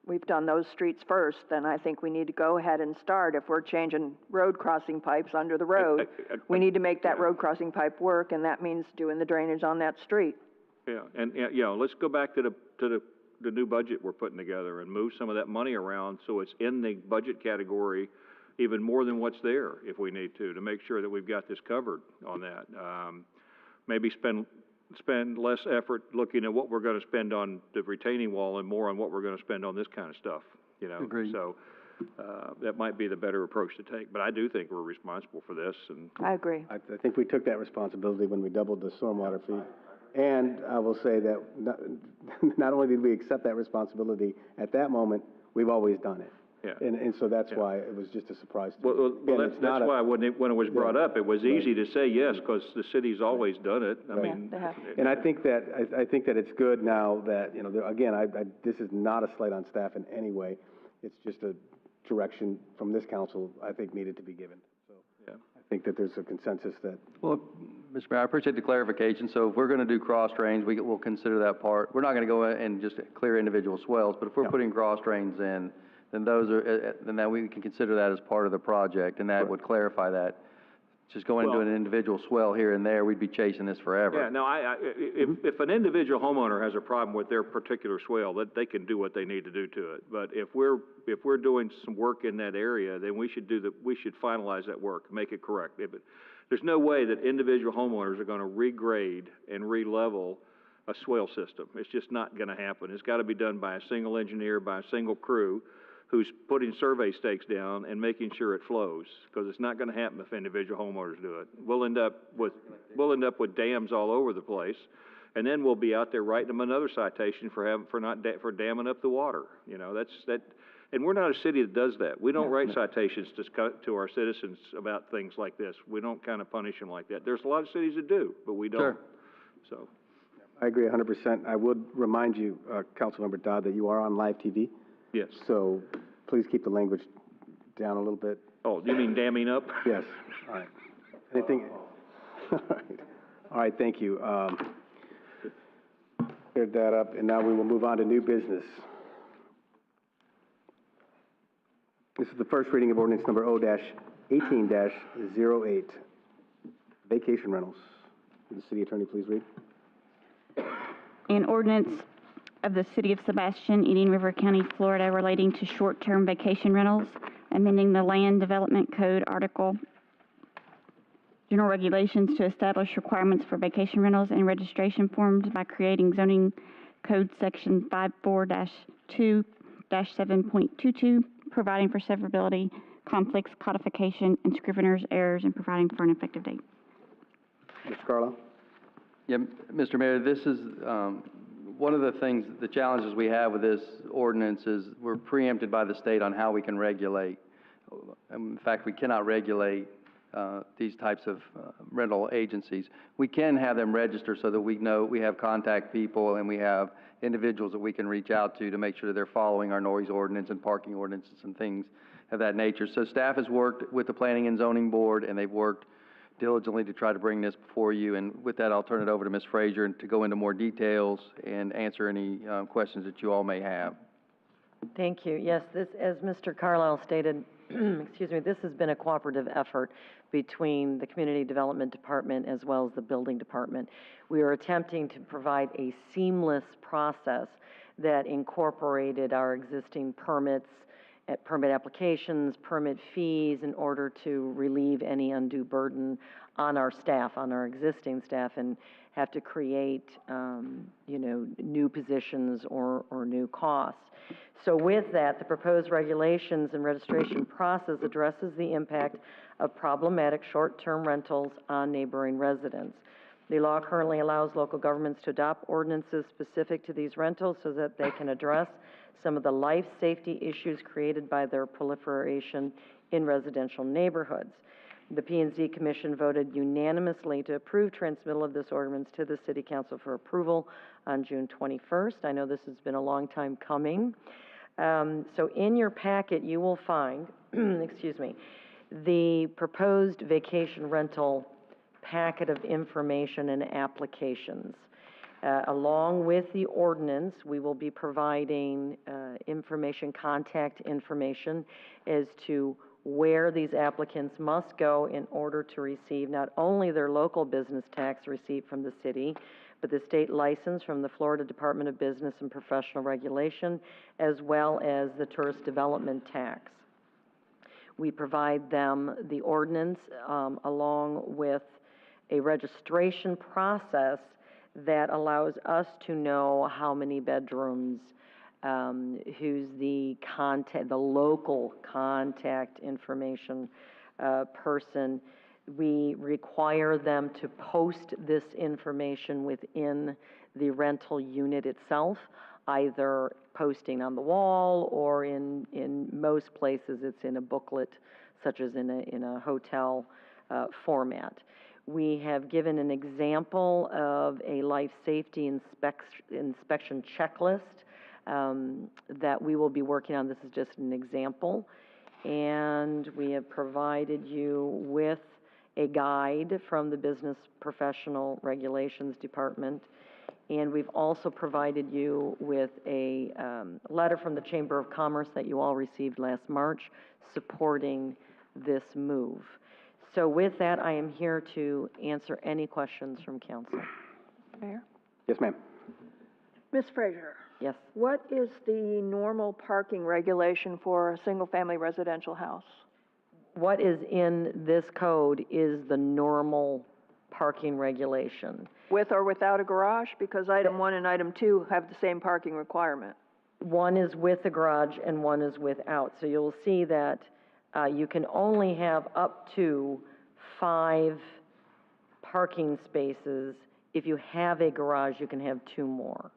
we've done those streets first, then I think we need to go ahead and start. If we're changing road crossing pipes under the road, we need to make that road crossing pipe work, and that means doing the drainage on that street. Yeah, and let's go back to the new budget we're putting together and move some of that money around so it's in the budget category even more than what's there if we need to make sure that we've got this covered on that. Maybe spend less effort looking at what we're going to spend on the retaining wall and more on what we're going to spend on this kind of stuff, Agreed. So that might be the better approach to take. But I do think we're responsible for this. And I agree. I think we took that responsibility when we doubled the stormwater fee. And I will say that not only did we accept that responsibility at that moment, we've always done it. Yeah. And so that's why it was just a surprise to me. Well, that's why when it was brought up, it was easy to say yes, because the city's always done it. I mean, and I think that it's good now that, again, this is not a slight on staff in any way. It's just a direction from this council I think needed to be given. So yeah. I think that there's a consensus that. Well, Mr. Mayor, I appreciate the clarification. So if we're going to do cross drains, we'll consider that part. We're not going to go in and just clear individual swells, but if we're putting cross drains in, then then we can consider that as part of the project, and that would clarify that. Just going into an individual swell here and there, we'd be chasing this forever. Yeah, no, if an individual homeowner has a problem with their particular swell, that they can do what they need to do to it. But if we're doing some work in that area, then we should finalize that work, make it correct. There's no way that individual homeowners are going to regrade and re-level a swale system. It's just not going to happen. It's got to be done by a single engineer, by a single crew, who's putting survey stakes down and making sure it flows, because it's not going to happen if individual homeowners do it. We'll end up with dams all over the place, and then we'll be out there writing them another citation for damming up the water. And we're not a city that does that. We don't write citations to our citizens about things like this. We don't kind of punish them like that. There's a lot of cities that do, but we don't. Sure. So. I agree 100%. I would remind you, Councilmember Dodd, that you are on live TV. Yes. So please keep the language down a little bit. Oh, you mean damming up? Yes. All right. Anything? All right, thank you. Cleared that up, and now we will move on to new business. This is the first reading of ordinance number O-18-08, vacation rentals. Will the city attorney please read? An ordinance of the City of Sebastian, Indian River County, Florida, relating to short-term vacation rentals, amending the Land Development Code Article General Regulations to establish requirements for vacation rentals and registration forms by creating zoning code section 54-2-7.22, providing for severability, conflicts, codification, and scrivener's errors, and providing for an effective date. Mr. Carlisle? Yeah, Mr. Mayor, this is, one of the things, the challenges we have with this ordinance is we're preempted by the state on how we can regulate. In fact, we cannot regulate these types of rental agencies. We can have them register so that we know we have contact people and we have individuals that we can reach out to make sure they're following our noise ordinance and parking ordinances and things of that nature. So staff has worked with the Planning and Zoning Board, and they've worked diligently to try to bring this before you. And with that, I'll turn it over to Ms. Frazier to go into more details and answer any questions that you all may have. Thank you. Yes, this, as Mr. Carlisle stated, excuse me, this has been a cooperative effort between the Community Development Department as well as the Building Department. We are attempting to provide a seamless process that incorporated our existing permits, permit applications, permit fees, in order to relieve any undue burden on our staff, on our existing staff, and have to create, new positions or new costs. So with that, the proposed regulations and registration process addresses the impact of problematic short-term rentals on neighboring residents. The law currently allows local governments to adopt ordinances specific to these rentals so that they can address some of the life safety issues created by their proliferation in residential neighborhoods. The P&Z Commission voted unanimously to approve transmittal of this ordinance to the City Council for approval on June 21st. I know this has been a long time coming. So in your packet, you will find, excuse me, the proposed vacation rental packet of information and applications. Along with the ordinance, we will be providing information, contact information as to where these applicants must go in order to receive not only their local business tax receipt from the city, but the state license from the Florida Department of Business and Professional Regulation, as well as the tourist development tax. We provide them the ordinance along with a registration process that allows us to know how many bedrooms, who's the local contact information person. We require them to post this information within the rental unit itself, either posting on the wall or in most places it's in a booklet, such as in a hotel format. We have given an example of a life safety inspection checklist that we will be working on. This is just an example. And we have provided you with a guide from the Business Professional Regulations Department. And we've also provided you with a letter from the Chamber of Commerce that you all received last March supporting this move. So with that, I am here to answer any questions from council. Mayor? Yes, ma'am. Ms. Frazier? Yes. What is the normal parking regulation for a single-family residential house? What is in this code is the normal parking regulation. With or without a garage? Because item 1 and item 2 have the same parking requirement. One is with a garage and one is without. So you'll see that you can only have up to 5 parking spaces. If you have a garage, you can have 2 more.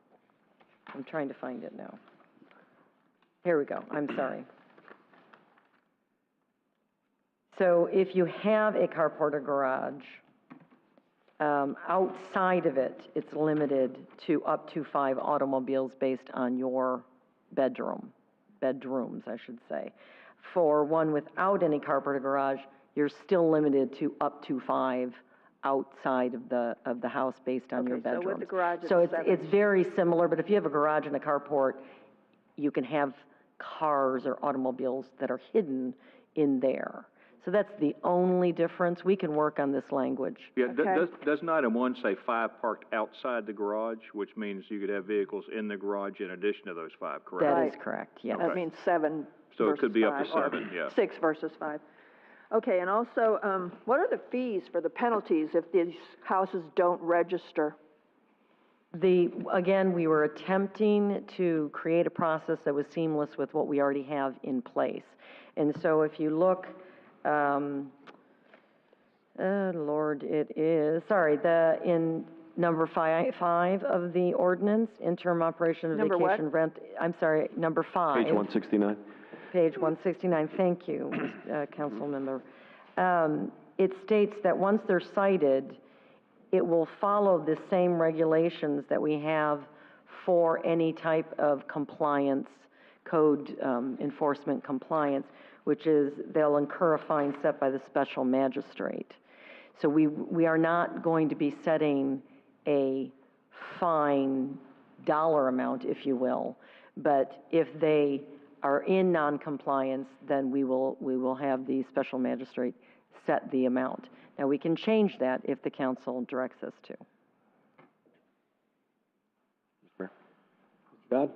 I'm trying to find it now. Here we go. I'm sorry. So if you have a carport or garage, outside of it, it's limited to up to 5 automobiles based on your bedrooms, I should say. For one without any carport or garage, you're still limited to up to 5 outside of the house based on your bedrooms. So with the garage, So it's 7. it's very similar, but if you have a garage and a carport, you can have cars or automobiles that are hidden in there. So that's the only difference. We can work on this language. Yeah, doesn't item 1 say 5 parked outside the garage, which means you could have vehicles in the garage in addition to those 5, correct? That is correct, yes. That means 7 So it could be up to versus 5, or 7, yeah. 6 versus 5. Okay, and also, what are the fees for the penalties if these houses don't register? Again, we were attempting to create a process that was seamless with what we already have in place. And so if you look, Lord, it is, sorry, in number 5 of the ordinance, interim operation of Number vacation what? rent, I'm sorry, number 5. Page 169. Page 169, thank you, council member. It states that once they're cited, it will follow the same regulations that we have for any type of compliance, code enforcement compliance, which is they'll incur a fine set by the special magistrate. So we are not going to be setting a fine dollar amount, if you will, but if they are in non-compliance, then we will have the special magistrate set the amount. Now, we can change that if the council directs us to. Mr. Dodd?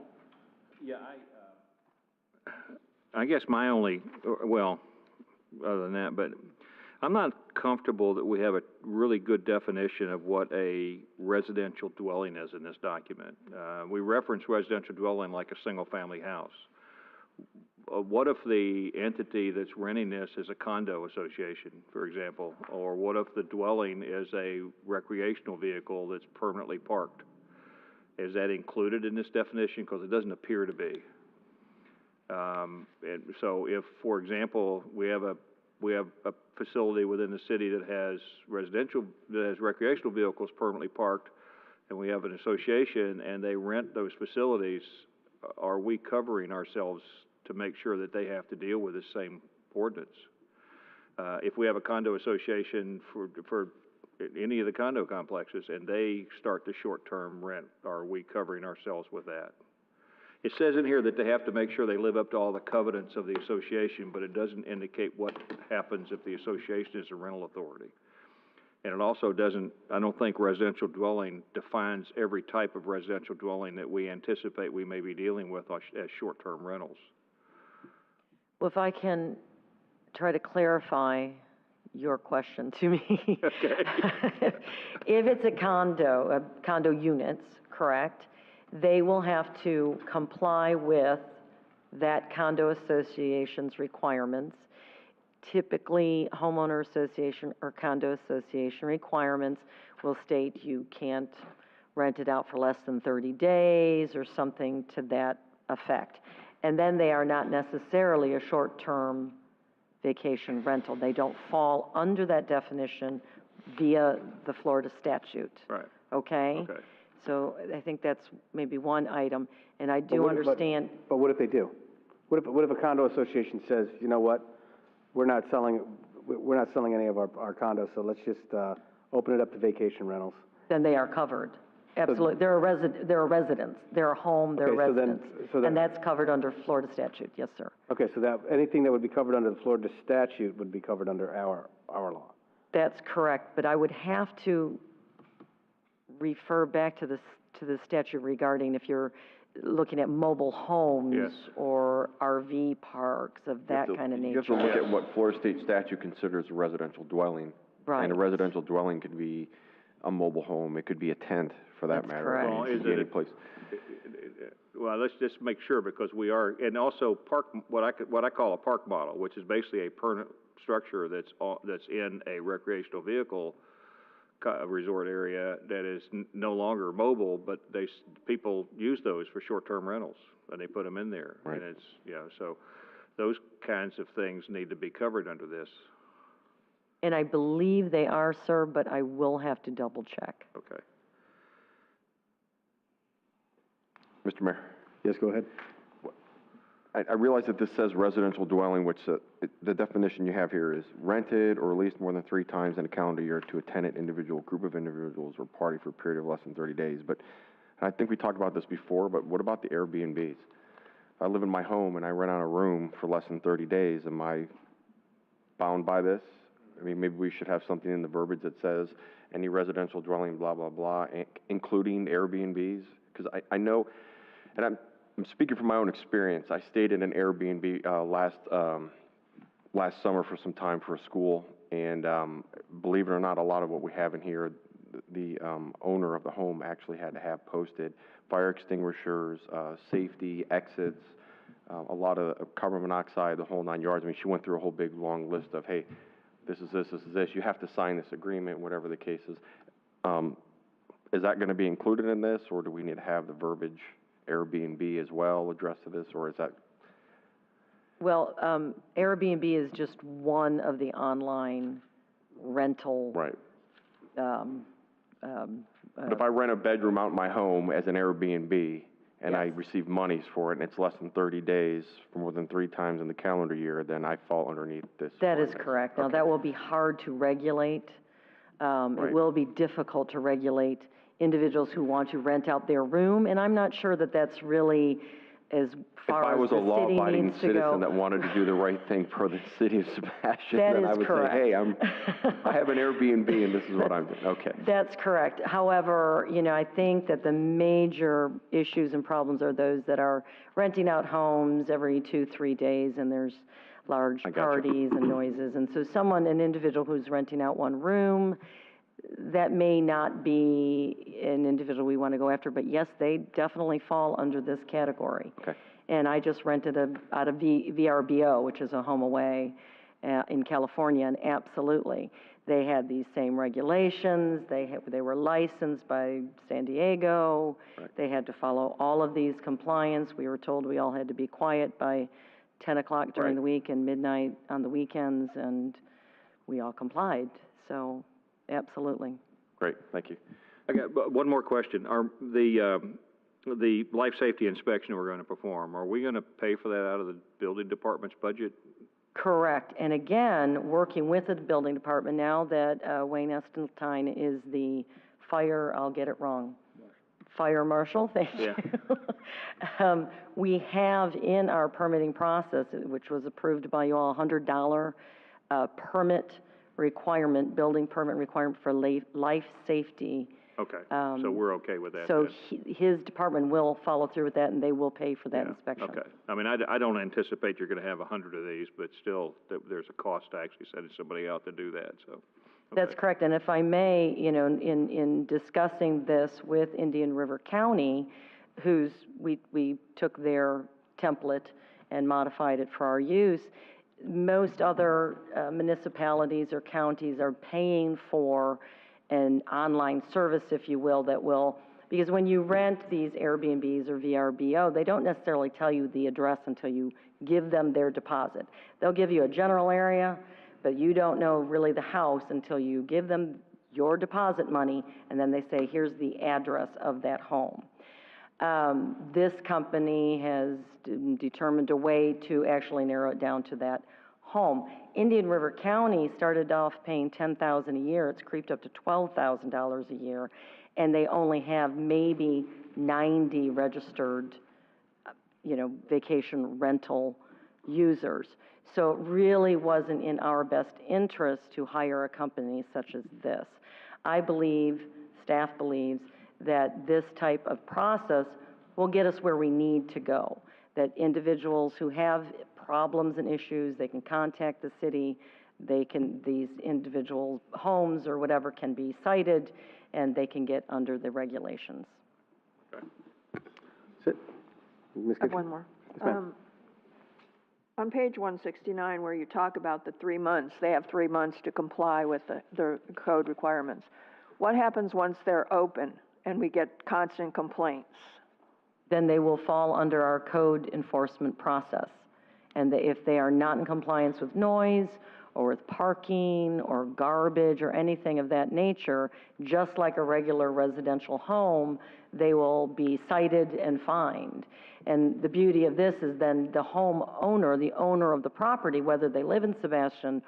Yeah, I guess my only, well, other than that, but I'm not comfortable that we have a really good definition of what a residential dwelling is in this document. We reference residential dwelling like a single-family house. What if the entity that's renting this is a condo association, for example? Or what if the dwelling is a recreational vehicle that's permanently parked? Is that included in this definition? Because it doesn't appear to be. And so if, for example, we have a facility within the city that has recreational vehicles permanently parked, and we have an association and they rent those facilities, are we covering ourselves to make sure that they have to deal with the same ordinance? If we have a condo association for any of the condo complexes and they start the short-term rent, are we covering ourselves with that? It says in here that they have to make sure they live up to all the covenants of the association, but it doesn't indicate what happens if the association is a rental authority. And it also doesn't, I don't think residential dwelling defines every type of residential dwelling that we anticipate we may be dealing with as short-term rentals. Well, if I can try to clarify your question to me. Okay. If it's a condo units, correct, they will have to comply with that condo association's requirements. Typically, homeowner association or condo association requirements will state you can't rent it out for less than 30 days or something to that effect. And then they are not necessarily a short-term vacation rental. They don't fall under that definition via the Florida statute. Right. Okay? Okay. So I think that's maybe one item, and I do understand. But what if they do? What if a condo association says, you know what, we're not selling any of our condos, so let's just open it up to vacation rentals? Then they are covered. Absolutely. They're a residence. They're a home, they're a residence. And that's covered under Florida statute, yes, sir. Okay, so that anything that would be covered under the Florida statute would be covered under our law. That's correct, but I would have to refer back to the statute regarding if you're looking at mobile homes Yes. or RV parks of that kind of nature. You have to look at what Florida state statute considers a residential dwelling. Right. And a residential dwelling could be a mobile home, it could be a tent, for that That's matter. correct. Well, It could be any place. Well, let's just make sure, because we are, and also what I call a park model, which is basically a permanent structure that's in a recreational vehicle resort area that is no longer mobile, but people use those for short-term rentals, and they put them in there. Right. And it's, so those kinds of things need to be covered under this. And I believe they are, sir, but I will have to double check. Okay. Mr. Mayor? Yes, go ahead. I realize that this says residential dwelling, which the definition you have here is rented or leased more than 3 times in a calendar year to a tenant, individual, group of individuals, or party for a period of less than 30 days. But I think we talked about this before, but what about the Airbnbs? I live in my home and I rent out a room for less than 30 days, am I bound by this? I mean, maybe we should have something in the verbiage that says any residential dwelling, blah, blah, blah, including Airbnbs? Because I know, and I'm speaking from my own experience. I stayed in an Airbnb last summer for some time for a school, and believe it or not, a lot of what we have in here, the owner of the home actually had to have posted fire extinguishers, safety, exits, a lot of carbon monoxide, the whole 9 yards. I mean, she went through a whole big long list of, hey, this is this, this is this. You have to sign this agreement, whatever the case is. Is that going to be included in this, or do we need to have the verbiage Airbnb as well addressed to this, or is that? Well, Airbnb is just one of the online rental. Right. But if I rent a bedroom out in my home as an Airbnb and I receive monies for it and it's less than 30 days for more than 3 times in the calendar year, then I fall underneath this. That is correct. Now, that will be hard to regulate. It will be difficult to regulate individuals who want to rent out their room, and I'm not sure that that's really as far as the city needs to go. If I was a law-abiding citizen that wanted to do the right thing for the city of Sebastian, then I would say, hey, I have an Airbnb and this is what I'm doing. Okay. That's correct. However, you know, I think that the major issues and problems are those that are renting out homes every 2-3 days, and there's large parties and noises. And so an individual who's renting out one room, that may not be an individual we want to go after, but yes, they definitely fall under this category. Okay. And I just rented out of VRBO, which is a home away in California, and absolutely, they had these same regulations. They were licensed by San Diego. Right. They had to follow all of these compliance. We were told we all had to be quiet by 10 o'clock during the week and midnight on the weekends, and we all complied. So, absolutely. Great, thank you. I got one more question. Are the life safety inspection we're going to perform, are we going to pay for that out of the building department's budget? Correct. And again, working with the building department now that Wayne Esteltine is the I'll get it wrong, fire marshal, thank you. We have in our permitting process, which was approved by you all, $100 permit requirement, building permit requirement for life safety. Okay, so we're okay with that. So his department will follow through with that, and they will pay for that inspection. Okay. I mean, I don't anticipate you're going to have 100 of these, but still, there's a cost to actually sending somebody out to do that, so. Okay. That's correct, and if I may, you know, in discussing this with Indian River County, we took their template and modified it for our use. Most other municipalities or counties are paying for an online service, if you will, because when you rent these Airbnbs or VRBO, they don't necessarily tell you the address until you give them their deposit. They'll give you a general area, but you don't know really the house until you give them your deposit money, and then they say, here's the address of that home. This company has determined a way to actually narrow it down to that home. Indian River County started off paying $10,000 a year. It's creeped up to $12,000 a year, and they only have maybe 90 registered, vacation rental users. So it really wasn't in our best interest to hire a company such as this. I believe, staff believes, that this type of process will get us where we need to go, that individuals who have problems and issues, they can contact the city, these individual homes or whatever can be cited, and they can get under the regulations. That's it. Ms. I have one more. On page 169, where you talk about the 3 months, they have 3 months to comply with the code requirements. What happens once they're open and we get constant complaints? Then they will fall under our code enforcement process. And if they are not in compliance with noise or with parking or garbage or anything of that nature, just like a regular residential home, they will be cited and fined. And the beauty of this is then the homeowner, the owner of the property, whether they live in Sebastian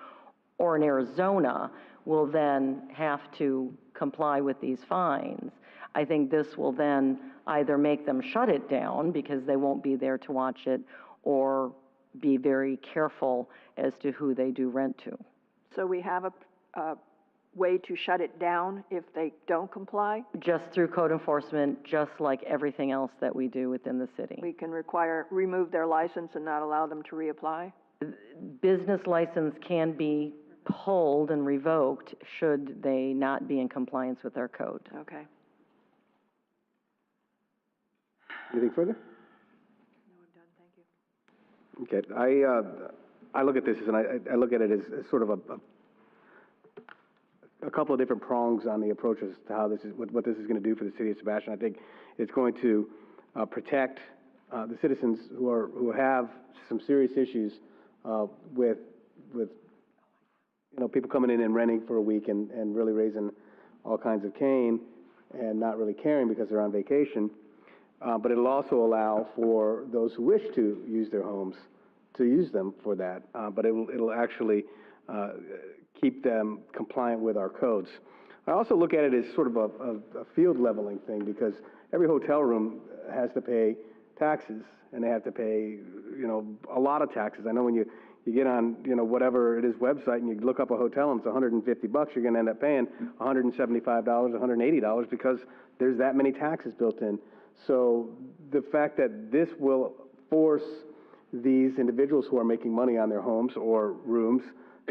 or in Arizona, will then have to comply with these fines. I think this will then either make them shut it down because they won't be there to watch it, or be very careful as to who they do rent to. So we have a way to shut it down if they don't comply? Just through code enforcement, just like everything else that we do within the city. We can remove their license and not allow them to reapply? Business license can be pulled and revoked should they not be in compliance with our code. Okay. Anything further? No, I'm done, thank you. Okay, I look at this and I look at it as sort of a couple of different prongs on the approaches to how what this is going to do for the city of Sebastian. I think it's going to protect the citizens who have some serious issues with people coming in and renting for a week and really raising all kinds of cane and not really caring because they're on vacation. But it'll also allow for those who wish to use their homes to use them for that. But it'll actually keep them compliant with our codes. I also look at it as sort of a field leveling thing, because every hotel room has to pay taxes, and they have to pay, a lot of taxes. I know when you get on, whatever it is website and you look up a hotel and it's $150, you're going to end up paying $175, $180 because there's that many taxes built in. So the fact that this will force these individuals who are making money on their homes or rooms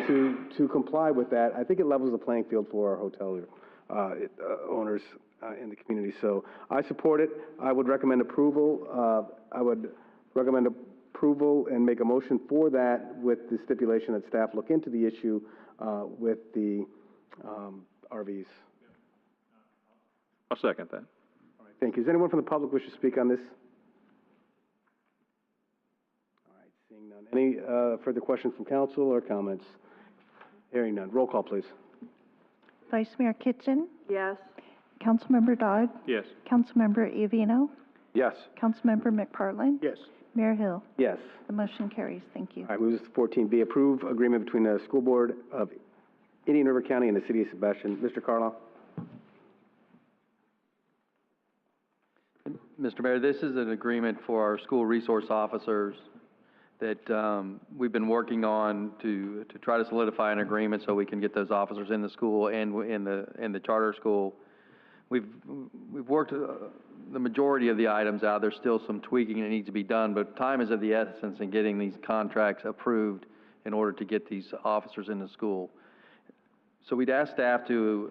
to comply with that, I think it levels the playing field for our hotel owners in the community. So I support it. I would recommend approval. I would recommend approval and make a motion for that, with the stipulation that staff look into the issue with the RVs. I'll second that. All right, thank you. Does anyone from the public wish to speak on this? All right, seeing none. Any further questions from council or comments? Hearing none. Roll call, please. Vice Mayor Kitchen? Yes. Councilmember Dodd? Yes. Councilmember Iovino? Yes. Councilmember McPartlin? Yes. Mayor Hill? Yes. The motion carries. Thank you. All right, moves to 14B, approve agreement between the School Board of Indian River County and the City of Sebastian. Mr. Carlisle? Mr. Mayor, this is an agreement for our school resource officers that we've been working on to try to solidify an agreement so we can get those officers in the school and in the charter school. We've worked the majority of the items out. There's still some tweaking that needs to be done, but time is of the essence in getting these contracts approved in order to get these officers in the school. So we'd ask staff to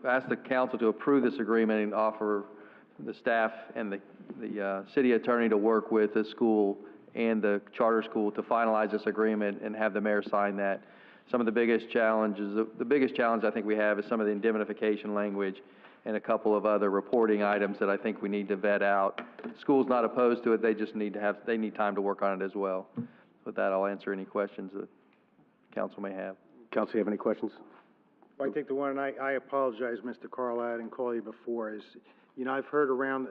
ask the council to approve this agreement and offer the staff and the city attorney to work with the school and the charter school to finalize this agreement and have the mayor sign that. Some of the biggest challenges, the biggest challenge I think we have is some of the indemnification language and a couple of other reporting items that I think we need to vet out. School's not opposed to it, they just need time to work on it as well. With that, I'll answer any questions that council may have. Council, you have any questions? I think the one, I apologize, Mr. Carlisle, I didn't call you before, is, I've heard around,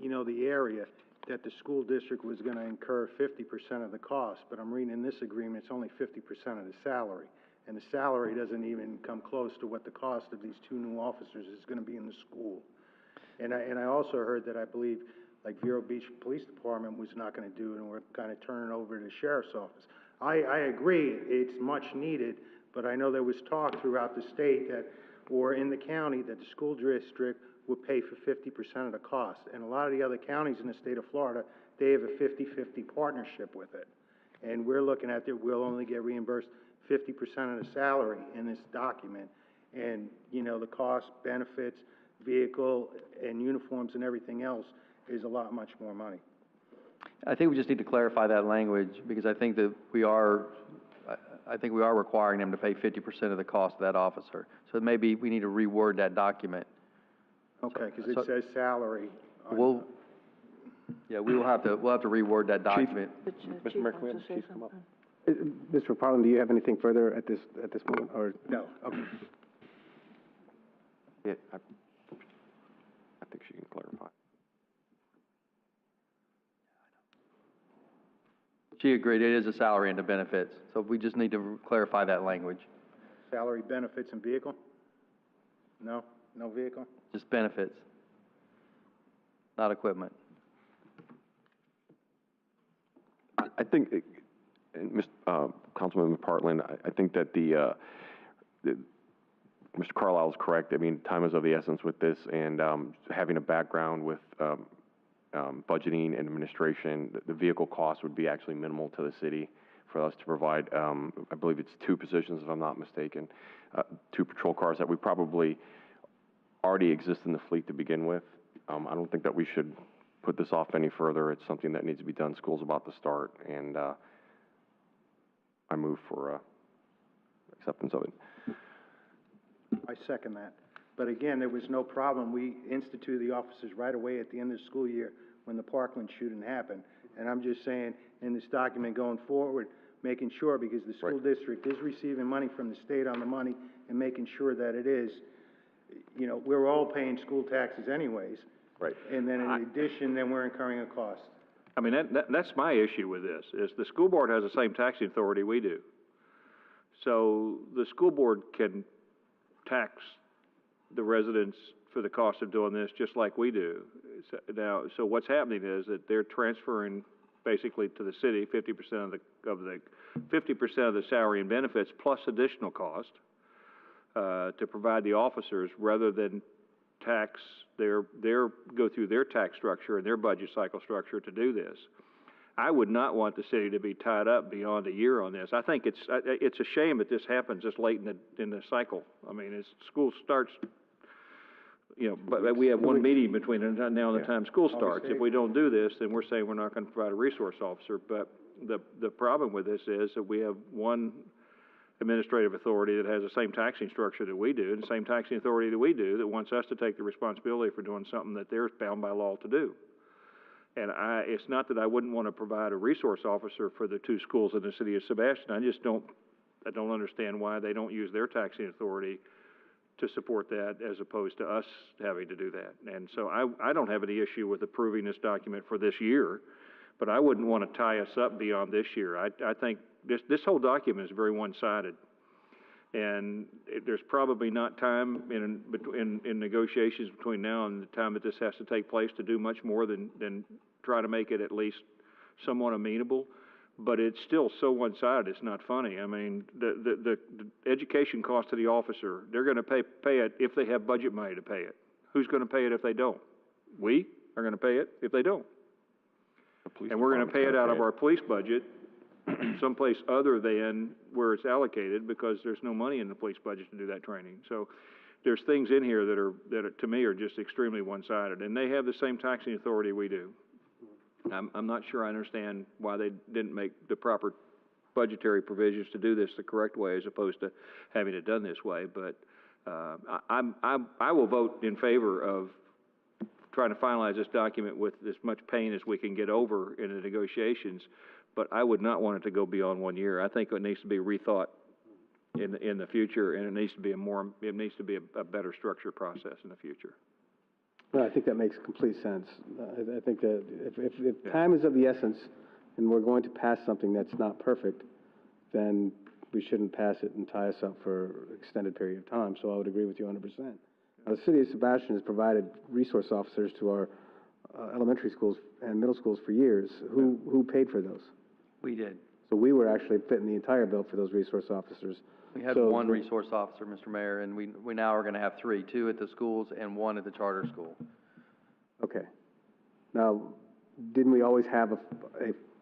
the area that the school district was going to incur 50% of the cost, but I'm reading in this agreement, it's only 50% of the salary. And the salary doesn't even come close to what the cost of these 2 new officers is going to be in the school. And I also heard that I believe, like, Vero Beach Police Department was not going to do it, and we're kind of turning it over to the sheriff's office. I agree, it's much needed, but I know there was talk throughout the state or in the county, that the school district would pay for 50% of the cost. And a lot of the other counties in the state of Florida, they have a 50-50 partnership with it. And we're looking at that we'll only get reimbursed 50% of the salary in this document. And, the cost, benefits, vehicle, and uniforms and everything else is a lot much more money. I think we just need to clarify that language, because I think that we are requiring them to pay 50% of the cost of that officer. So maybe we need to reword that document. Okay, because it says salary. We'll have to reword that document. Mr. Mayor, can we have the chief come up? Mr. McPartlin, do you have anything further at this moment, or no? Okay. Yeah, I think she can clarify. She agreed, it is a salary and the benefits, so we just need to clarify that language. Salary, benefits, and vehicle? No? No vehicle? Just benefits. not equipment. I think, Councilman Partland, I think that Mr. Carlisle is correct. I mean, time is of the essence with this, and having a background with budgeting and administration, the vehicle cost would be actually minimal to the city for us to provide, I believe it's 2 positions, if I'm not mistaken, 2 patrol cars that we probably already exist in the fleet to begin with. I don't think that we should put this off any further. It's something that needs to be done. School's about to start, and I move for acceptance of it. I second that. But again, there was no problem. We instituted the officers right away at the end of the school year when the Parkland shooting happened. And I'm just saying, in this document going forward, making sure, because the school district is receiving money from the state on the money, and making sure that it is, you know, we're all paying school taxes anyways. Right. And then in addition, then we're incurring a cost. I mean, that's my issue with this, is the school board has the same taxing authority we do. So the school board can tax the residents for the cost of doing this just like we do. So what's happening is that they're transferring basically to the city 50% of the 50% of the salary and benefits plus additional cost to provide the officers, rather than tax go through their tax structure and their budget cycle structure to do this. I would not want the city to be tied up beyond a year on this. I think it's a shame that this happens this late in the cycle. I mean, as school starts, you know, but we have one meeting between now and the time school starts. If we don't do this, then we're saying we're not going to provide a resource officer. But the problem with this is that we have one administrative authority that has the same taxing structure that we do, and the same taxing authority that we do, that wants us to take the responsibility for doing something that they're bound by law to do. And it's not that I wouldn't want to provide a resource officer for the 2 schools in the city of Sebastian. I don't understand why they don't use their taxing authority to support that, as opposed to us having to do that. And so I don't have any issue with approving this document for this year, but I wouldn't want to tie us up beyond this year. I think this whole document is very one-sided. And there's probably not time in negotiations between now and the time that this has to take place to do much more than try to make it at least somewhat amenable. But it's still so one-sided, it's not funny. I mean, the education cost to the officer, they're going to pay it if they have budget money to pay it. Who's going to pay it if they don't? We are going to pay it if they don't. And we're going to pay it out of our police budget someplace other than where it's allocated, because there's no money in the police budget to do that training. So there's things in here that to me are just extremely one-sided, and they have the same taxing authority we do. I'm not sure I understand why they didn't make the proper budgetary provisions to do this the correct way, as opposed to having it done this way. But I will vote in favor of trying to finalize this document with as much pain as we can get over in the negotiations. But I would not want it to go beyond 1 year. I think it needs to be rethought in the future, and it needs to be a better structured process in the future. No, I think that makes complete sense. I think that if time is of the essence and we're going to pass something that's not perfect, then we shouldn't pass it and tie us up for an extended period of time. So I would agree with you 100%. Now, the city of Sebastian has provided resource officers to our elementary schools and middle schools for years. Who paid for those? We did. So we were actually fitting the entire bill for those resource officers. We had one resource officer, Mr. Mayor, and we now are going to have 3, 2 at the schools and 1 at the charter school. Okay. Now, didn't we always have a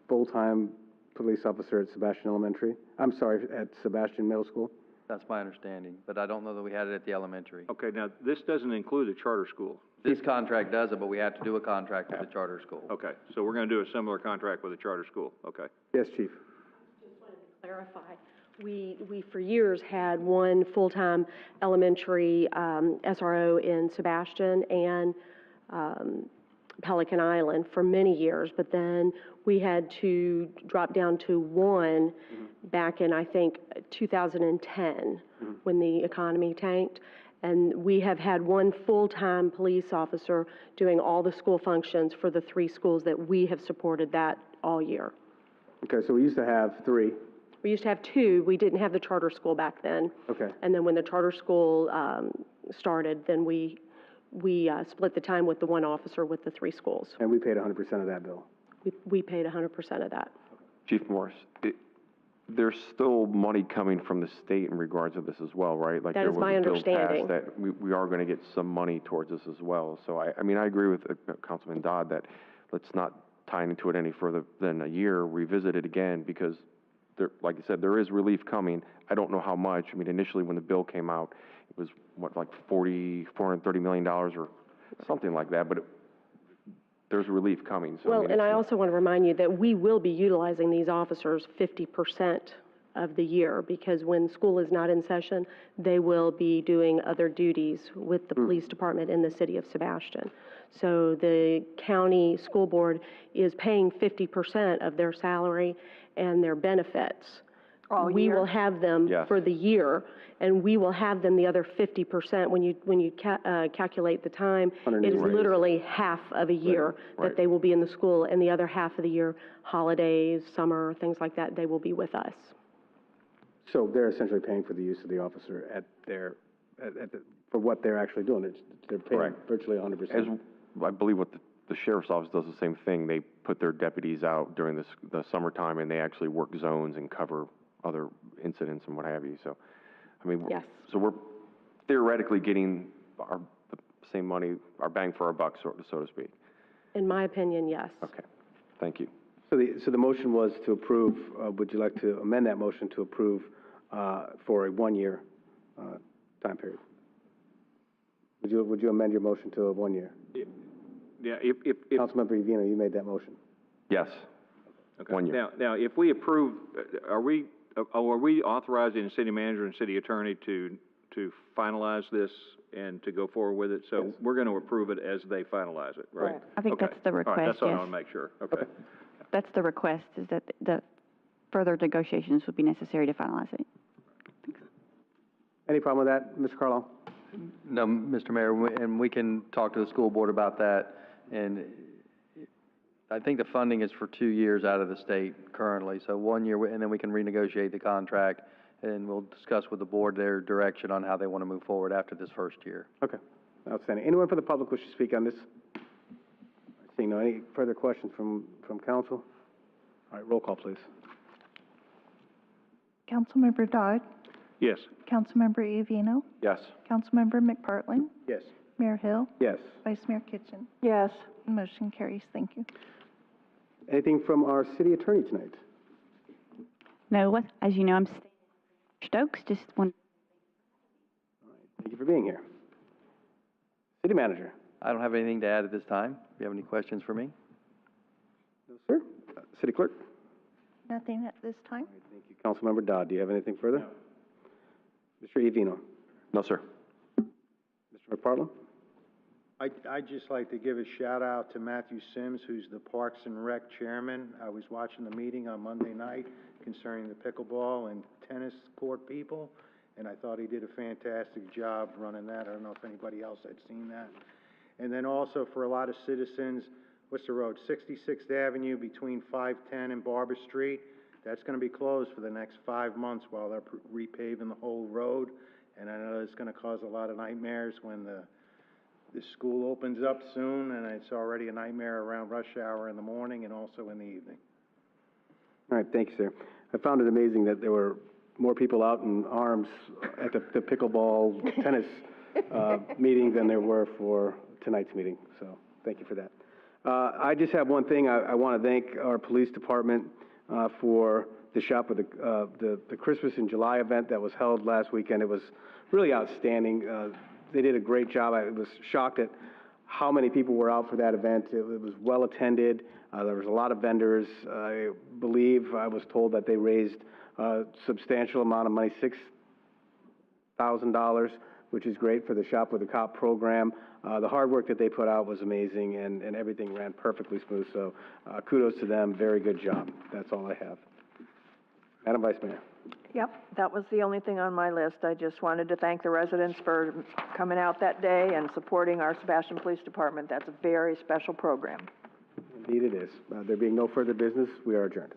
full-time police officer at Sebastian Elementary? I'm sorry, at Sebastian Middle School? That's my understanding, but I don't know that we had it at the elementary. Okay, now this doesn't include the charter school. This contract does it, but we have to do a contract with the charter school. Okay, so we're going to do a similar contract with the charter school. Okay. Yes, Chief. Just wanted to clarify. We for years had one full-time elementary SRO in Sebastian and Pelican Island for many years, but then we had to drop down to 1 back in, I think, 2010 when the economy tanked. And we have had 1 full-time police officer doing all the school functions for the 3 schools that we have supported that all year. Okay, so we used to have 3. We used to have 2. We didn't have the charter school back then. Okay. And then when the charter school started, then we we split the time with the one officer with the 3 schools. And we paid 100% of that bill. We paid 100% of that. Chief Morris, there's still money coming from the state in regards to this as well, right? Like That there is was my a bill understanding. passed that we are going to get some money towards this as well. So I mean, I agree with Councilman Dodd that let's not tie into it any further than a year, revisit it again, because there, like I said, there is relief coming. I don't know how much. I mean, initially when the bill came out, it was what, like $430 million or something like that, but there's relief coming. So, Well, I mean, and I it's also want to remind you that we will be utilizing these officers 50% of the year, because when school is not in session, they will be doing other duties with the police department in the city of Sebastian. So the county school board is paying 50% of their salary and their benefits. We will have them for the year, and we will have them the other 50%. When you calculate the time, it is literally half of a year that they will be in the school, and the other half of the year, holidays, summer, things like that, they will be with us. So they're essentially paying for the use of the officer for what they're actually doing. They're paying virtually 100%. As I believe what the sheriff's office does the same thing. They put their deputies out during the summertime, and they actually work zones and cover other incidents and what have you. So, I mean, so we're theoretically getting the same money, our bang for our buck, so to speak. In my opinion, yes. Okay, thank you. So the motion was to approve. Would you like to amend that motion to approve for a 1-year time period? Would you amend your motion to a 1 year? Yeah, if Councilmember Evino, you made that motion. Yes. Okay. 1 year. Now, if we approve, are we authorizing the city manager and city attorney to finalize this and to go forward with it? So we're going to approve it as they finalize it, right? I think that's the request, All right, that's what I yes. want to make sure. Okay. That's the request, is that the further negotiations would be necessary to finalize it. Any problem with that, Mr. Carlisle? No, Mr. Mayor, and we can talk to the school board about that. And I think the funding is for 2 years out of the state currently, so 1 year, and then we can renegotiate the contract, and we'll discuss with the board their direction on how they want to move forward after this first year. Okay, outstanding. Anyone from the public wish to speak on this? Seeing no, any further questions from council? All right, roll call, please. Councilmember Dodd? Yes. Councilmember Evino? Yes. Councilmember McPartlin? Yes. Mayor Hill? Yes. Vice Mayor Kitchen? Yes. Motion carries. Thank you. Anything from our city attorney tonight? No, as you know, I'm Stokes, just one. Thank you for being here. City manager? I don't have anything to add at this time. Do you have any questions for me? No, sir. City clerk? Nothing at this time. Thank you. Councilmember Dodd, do you have anything further? No. Mr. Evino? No, sir. Mr. McPartlin? I'd just like to give a shout out to Matthew Sims, who's the Parks and Rec chairman. I was watching the meeting on Monday night concerning the pickleball and tennis court people, and I thought he did a fantastic job running that. I don't know if anybody else had seen that. And then also for a lot of citizens, what's the road, 66th Avenue between 510 and Barber Street, that's going to be closed for the next 5 months while they're repaving the whole road. And I know it's going to cause a lot of nightmares when the school opens up soon, and it's already a nightmare around rush hour in the morning and also in the evening. All right, thank you, sir. I found it amazing that there were more people out in arms at the pickleball tennis meeting than there were for tonight's meeting, so thank you for that. I just have one thing. I want to thank our police department for the Shop with the Christmas in July event that was held last weekend. It was really outstanding. They did a great job. I was shocked at how many people were out for that event. It was well attended. There was a lot of vendors. I believe I was told that they raised a substantial amount of money, $6,000, which is great for the Shop with a Cop program. The hard work that they put out was amazing, and everything ran perfectly smooth. So kudos to them. Very good job. That's all I have. Madam Vice Mayor. Yep, that was the only thing on my list. I just wanted to thank the residents for coming out that day and supporting our Sebastian Police Department. That's a very special program. Indeed it is. There being no further business, we are adjourned.